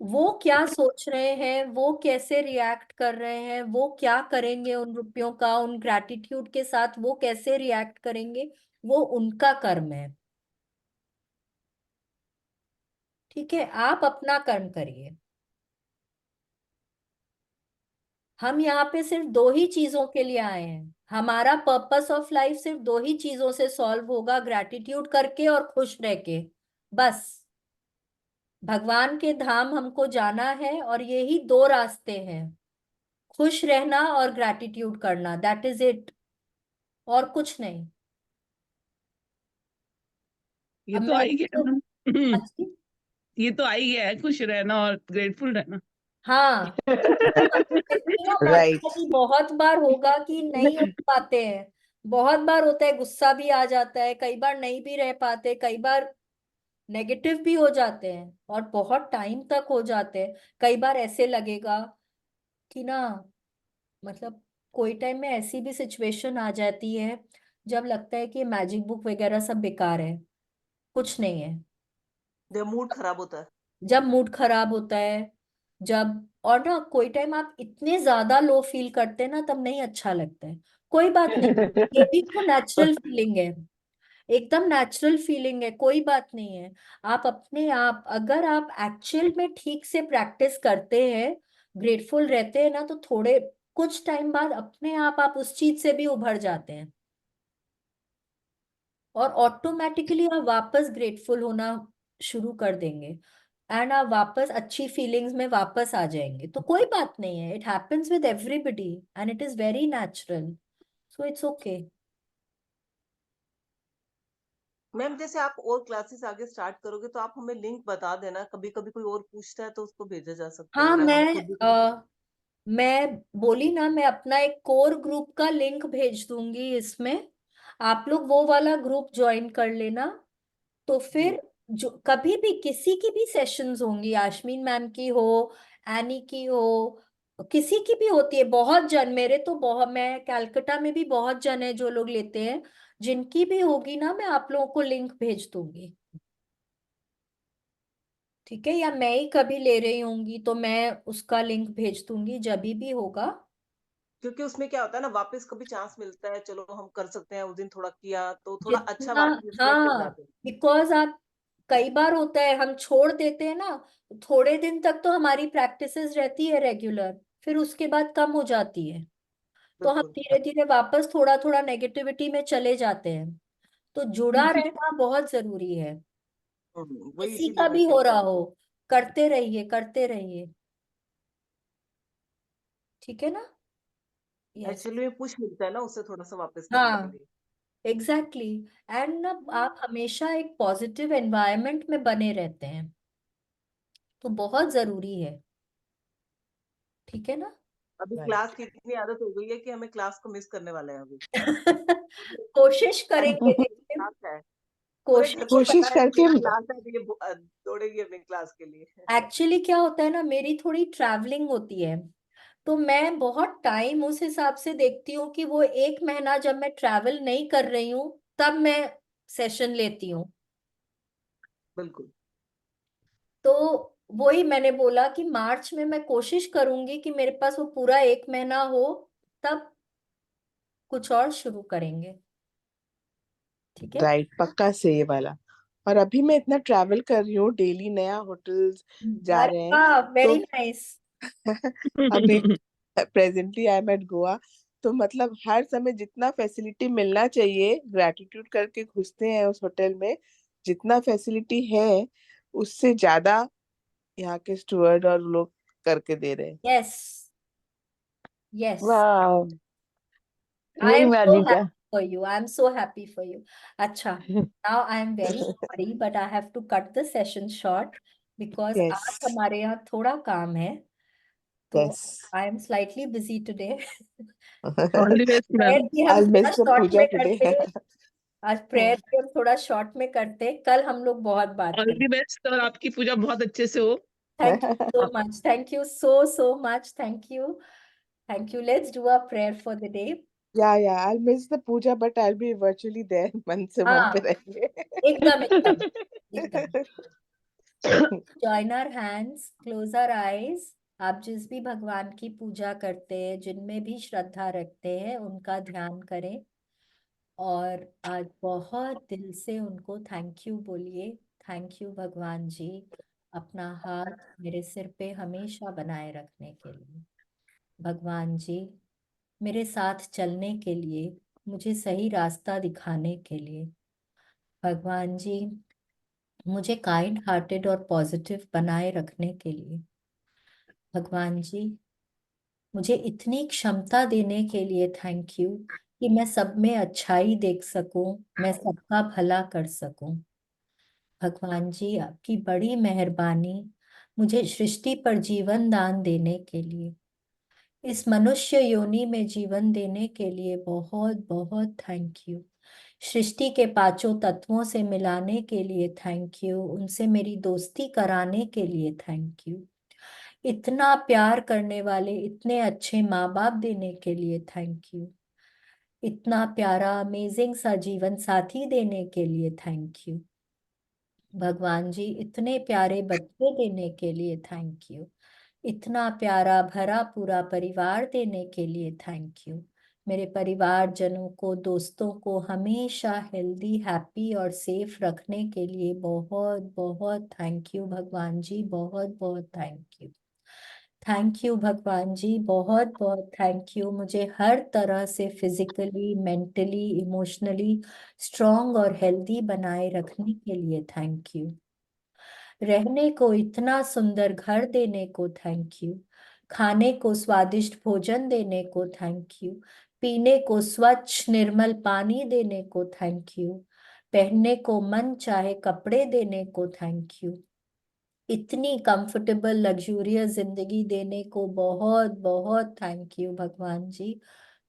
वो क्या सोच रहे हैं, वो कैसे रिएक्ट कर रहे हैं, वो क्या करेंगे उन रुपयों का, उन ग्रैटिट्यूड के साथ वो कैसे रिएक्ट करेंगे, वो उनका कर्म है। ठीक है, आप अपना कर्म करिए। हम यहाँ पे सिर्फ 2 ही चीजों के लिए आए हैं, हमारा पर्पस ऑफ लाइफ सिर्फ 2 ही चीजों से सॉल्व होगा, ग्रैटिट्यूड करके और खुश रह के, बस। भगवान के धाम हमको जाना है, और यही 2 रास्ते हैं, खुश रहना और ग्रैटिट्यूड करना, दैट इज इट, और कुछ नहीं। ये अब तो मैं आ ही गया इसको ना। अच्छी, ये तो आ ही गया है, खुश रहना और ग्रेटफुल रहना। हाँ, देखिए ना, राइट। लगता है कि बहुत बार होगा कि नहीं हो पाते हैं, बहुत बार होता है, गुस्सा भी आ जाता है, कई बार नहीं भी रह पाते, कई बार नेगेटिव भी हो जाते हैं, और बहुत टाइम तक हो जाते हैं। कई बार ऐसे लगेगा कि ना, मतलब कोई टाइम में ऐसी भी सिचुएशन आ जाती है जब लगता है कि मैजिक बुक वगैरह सब बेकार है, कुछ नहीं है। जब मूड खराब होता है। जब मूड खराब होता है, जब, और ना कोई टाइम आप इतने ज्यादा लो फील करते हैं ना, तब नहीं अच्छा लगता है। कोई बात नहीं, ये भी तो नेचुरल फीलिंग है, एकदम नेचुरल फीलिंग है, कोई बात नहीं है। आप अपने आप, अगर आप एक्चुअल में ठीक से प्रैक्टिस करते हैं, ग्रेटफुल रहते हैं ना, तो थोड़े कुछ टाइम बाद अपने आप उस चीज से भी उभर जाते हैं, और ऑटोमेटिकली आप वापस ग्रेटफुल होना शुरू कर देंगे, एंड आप वापस अच्छी फीलिंग्स में वापस आ जाएंगे। तो कोई बात नहीं है, it happens with everybody and it is very natural, so it's okay. Ma'am जैसे आप और क्लासेस आगे स्टार्ट करोगे तो आप हमें लिंक बता देना, कभी कभी कोई और पूछता है तो उसको भेजा जा सकता है, हाँ, या हम खुद भी। मैं बोली ना, मैं अपना एक कोर ग्रुप का लिंक भेज दूंगी इसमें, आप लोग वो वाला ग्रुप ज्वाइन कर लेना। तो जी। फिर जो कभी भी किसी की भी सेशंस होंगी, यास्मीन मैम की हो, एनी की हो, किसी की भी होती है, बहुत जन, मेरे तो बहुत, मैं कलकत्ता में भी बहुत जन है जो लोग लेते हैं, जिनकी भी होगी ना, मैं आप लोगों को लिंक भेज दूंगी। ठीक है, या मैं ही कभी ले रही होंगी तो मैं उसका लिंक भेज दूंगी जब भी होगा। क्योंकि उसमें क्या होता है ना, वापस कभी चांस मिलता है, चलो हम कर सकते हैं, उस दिन थोड़ा किया तो थोड़ा अच्छा जितना, वापस रिफ्रेश हो हाँ, जाते हैं। बिकॉज आप, कई बार होता है हम छोड़ देते हैं ना, थोड़े दिन तक तो हमारी प्रैक्टिसेस रहती है रेगुलर, फिर उसके बाद कम हो जाती है, तो हम बिल्कुल। धीरे धीरे वापस थोड़ा थोड़ा नेगेटिविटी में चले जाते हैं। तो जुड़ा रहना बहुत जरूरी है, वही किसी इसीलिए का मैं भी हो कहती रहा हूँ। हो, करते रहिए करते रहिए, ठीक है ना? यस। एक्चुअली में पुश मिलता है ना उससे थोड़ा सा वापस करने के हाँ, लिए। एग्जैक्टली। एंड ना आप हमेशा एक पॉजिटिव एनवायरनमेंट में बने रहते हैं, तो बहुत जरूरी है, ठीक है ना? अभी क्लास की इतनी आदत हो गई है कि हमें क्लास को मिस करने वाले हैं अभी। कोशिश करेंगे, कंटिन्यू देखिए, क्लास है, पूरे घर कोशिश को कोशिश पता है करके मेरी क्लास है, तो ये दौड़ेगी अपनी क्लास के लिए। एक्चुअली क्या होता है ना, मेरी थोड़ी ट्रैवलिंग होती है, तो मैं बहुत टाइम उस हिसाब से देखती हूँ कि वो एक महीना जब मैं ट्रैवल नहीं कर रही हूँ तब मैं सेशन लेती हूँ। बिल्कुल। तो वही मैंने बोला कि मार्च में मैं कोशिश करूंगी कि मेरे पास वो पूरा एक महीना हो, तब कुछ और शुरू करेंगे, ठीक है? राइट, पक्का से ये वाला। और अभी मैं इतना ट्रैवल कर रही हूँ, डेली नया होटल्स जा अरे रहे हैं, वाह, तो वेरी नाइस। अभी presently I am at Goa. तो मतलब हर समय जितना फैसिलिटी मिलना चाहिए, ग्रैटिट्यूड करके घुसते हैं उस होटल में, जितना फैसिलिटी है उससे ज्यादा यहाँ के स्टूअर्ड और लोग करके दे रहे हैं। Yes, yes. वाह, I यही am मैं so जीता। happy for you. I am so happy for you. Acha, now I am very sorry, but I have to cut the session short because yes, आज हमारे यहाँ थोड़ा काम है, तो yes. I am slightly busy today. All the best prayer ma'am. भी हम आई थोड़ा मिस द शॉर्ट पूजा में टुडे। करते हैं। आज प्रेयर भी हम थोड़ा शॉर्ट में करते हैं, कल हम लोग बहुत बात ऑल करेंगे। द बेस्ट और आपकी पूजा बहुत अच्छे से हो। Thank you so much. Thank you so much. Thank you. Thank you. Let's do a prayer for the day. या I miss the puja but I be virtually there, मन से मन पे हाँ, रहेंगे। एकदम एकदम एकदम। Join our hands, close our eyes। आप जिस भी भगवान की पूजा करते हैं, जिनमें भी श्रद्धा रखते हैं, उनका ध्यान करें और आज बहुत दिल से उनको थैंक यू बोलिए। थैंक यू भगवान जी, अपना हाथ मेरे सिर पे हमेशा बनाए रखने के लिए। भगवान जी, मेरे साथ चलने के लिए, मुझे सही रास्ता दिखाने के लिए। भगवान जी, मुझे काइंड हार्टेड और पॉजिटिव बनाए रखने के लिए। भगवान जी, मुझे इतनी क्षमता देने के लिए थैंक यू कि मैं सब में अच्छाई देख सकूं, मैं सबका भला कर सकूं। भगवान जी, आपकी बड़ी मेहरबानी मुझे सृष्टि पर जीवन दान देने के लिए, इस मनुष्य योनि में जीवन देने के लिए बहुत बहुत थैंक यू। सृष्टि के पांचों तत्वों से मिलाने के लिए थैंक यू, उनसे मेरी दोस्ती कराने के लिए थैंक यू, इतना प्यार करने वाले इतने अच्छे माँ बाप देने के लिए थैंक यू, इतना प्यारा अमेजिंग सा जीवन साथी देने के लिए थैंक यू। भगवान जी, इतने प्यारे बच्चे देने के लिए थैंक यू, इतना प्यारा भरा पूरा परिवार देने के लिए थैंक यू। मेरे परिवारजनों को, दोस्तों को हमेशा हेल्दी, हैप्पी और सेफ रखने के लिए बहुत बहुत थैंक यू भगवान जी, बहुत बहुत थैंक यू। थैंक यू भगवान जी, बहुत बहुत थैंक यू, मुझे हर तरह से फिजिकली, मेंटली, इमोशनली स्ट्रांग और हेल्दी बनाए रखने के लिए थैंक यू। रहने को इतना सुंदर घर देने को थैंक यू, खाने को स्वादिष्ट भोजन देने को थैंक यू, पीने को स्वच्छ निर्मल पानी देने को थैंक यू, पहनने को मन चाहे कपड़े देने को थैंक यू, इतनी कंफर्टेबल लग्जूरियस जिंदगी देने को बहुत बहुत थैंक यू भगवान जी,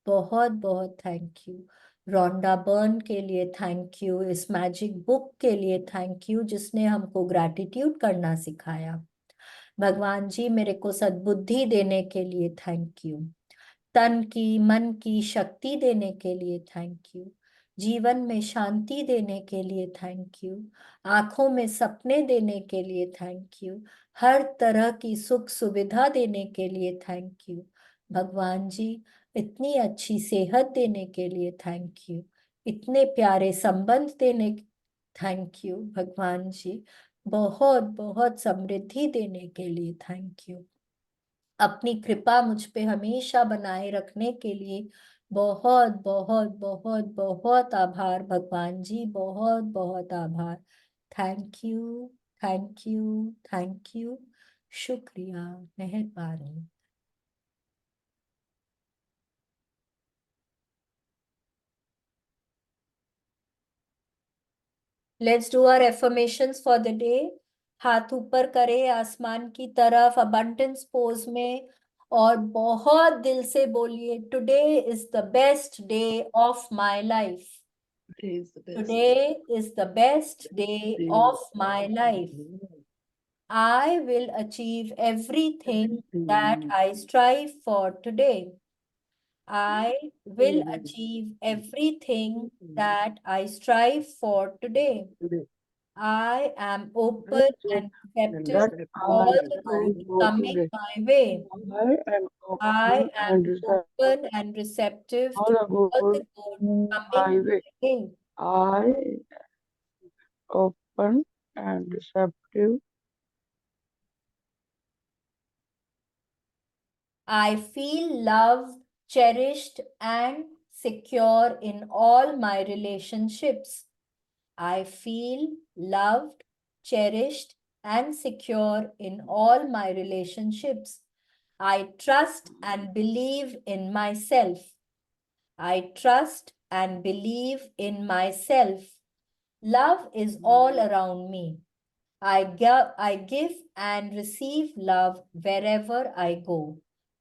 बहुत बहुत थैंक यू। रोंडा बर्न के लिए थैंक यू, इस मैजिक बुक के लिए थैंक यू जिसने हमको ग्रैटिट्यूड करना सिखाया। भगवान जी, मेरे को सद्बुद्धि देने के लिए थैंक यू, तन की मन की शक्ति देने के लिए थैंक यू, जीवन में शांति देने के लिए थैंक यू, आंखों में सपने देने के लिए थैंक यू, हर तरह की सुख सुविधा देने के लिए थैंक यू। भगवान जी, इतनी अच्छी सेहत देने के लिए थैंक यू, इतने प्यारे संबंध देने थैंक यू भगवान जी, बहुत बहुत समृद्धि देने के लिए थैंक यू, अपनी कृपा मुझ पे हमेशा बनाए रखने के लिए बहुत बहुत बहुत बहुत आभार भगवान जी, बहुत बहुत आभार। Thank you, thank you, thank you. शुक्रिया, मेहरबानी। Let's do our affirmations for the day. हाथ ऊपर करें आसमान की तरफ अबंडेंस पोज में, और बहुत दिल से बोलिए, today is the best day of my life. Today is the best day of my life. I will achieve everything that I strive for today. I will achieve everything that I strive for today. I am open and receptive to all the good coming my way. I am I open am and receptive open and receptive all to the all the good good my coming way. my way. I open and receptive. I feel loved, cherished, and secure in all my relationships. I feel loved, cherished, and secure in all my relationships. I trust and believe in myself. I trust and believe in myself. Love is all around me. I give and receive love wherever I go.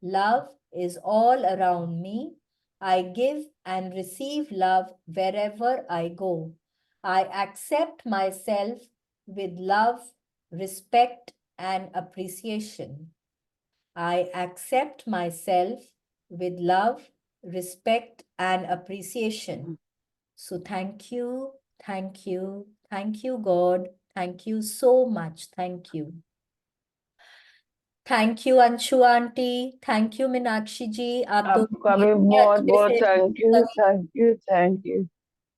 Love is all around me. I give and receive love wherever I go. I accept myself with love, respect, and appreciation. I accept myself with love, respect, and appreciation. So thank you, thank you, thank you, God. Thank you so much. Thank you. Thank you, Anshu auntie. Thank you, Minakshi ji. आप आपका दोनों भी इतने बहुत अच्छे बहुत से thank you, thank you, thank you.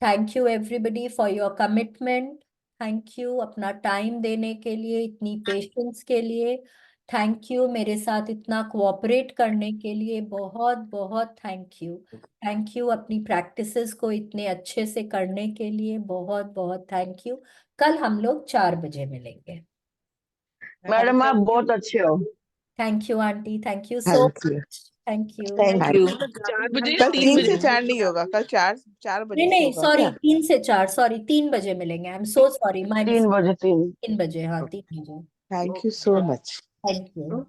Thank you everybody for your commitment. Thank you अपना टाइम देने के लिए, इतनी पेशेंस के लिए। थैंक यू मेरे साथ इतना कोऑपरेट करने के लिए, बहुत बहुत थैंक यू। थैंक यू अपनी प्रैक्टिसेस को इतने अच्छे से करने के लिए, बहुत बहुत थैंक यू। कल हम लोग 4 बजे मिलेंगे। मैडम आप बहुत अच्छे हो। Thank you aunty, thank you so thank you, much, thank you. Thank you. 4 बजे या कल 3 3 से बजे? 4 नहीं होगा, कल 4 बजे नहीं से नहीं, होगा सॉरी, क्या? 3 से 4, सॉरी 3 बजे मिलेंगे। आई एम सो सॉरी, माय 3 बजे 3। 3 बजे, हाँ 3 बजे। Thank you so much. Thank you.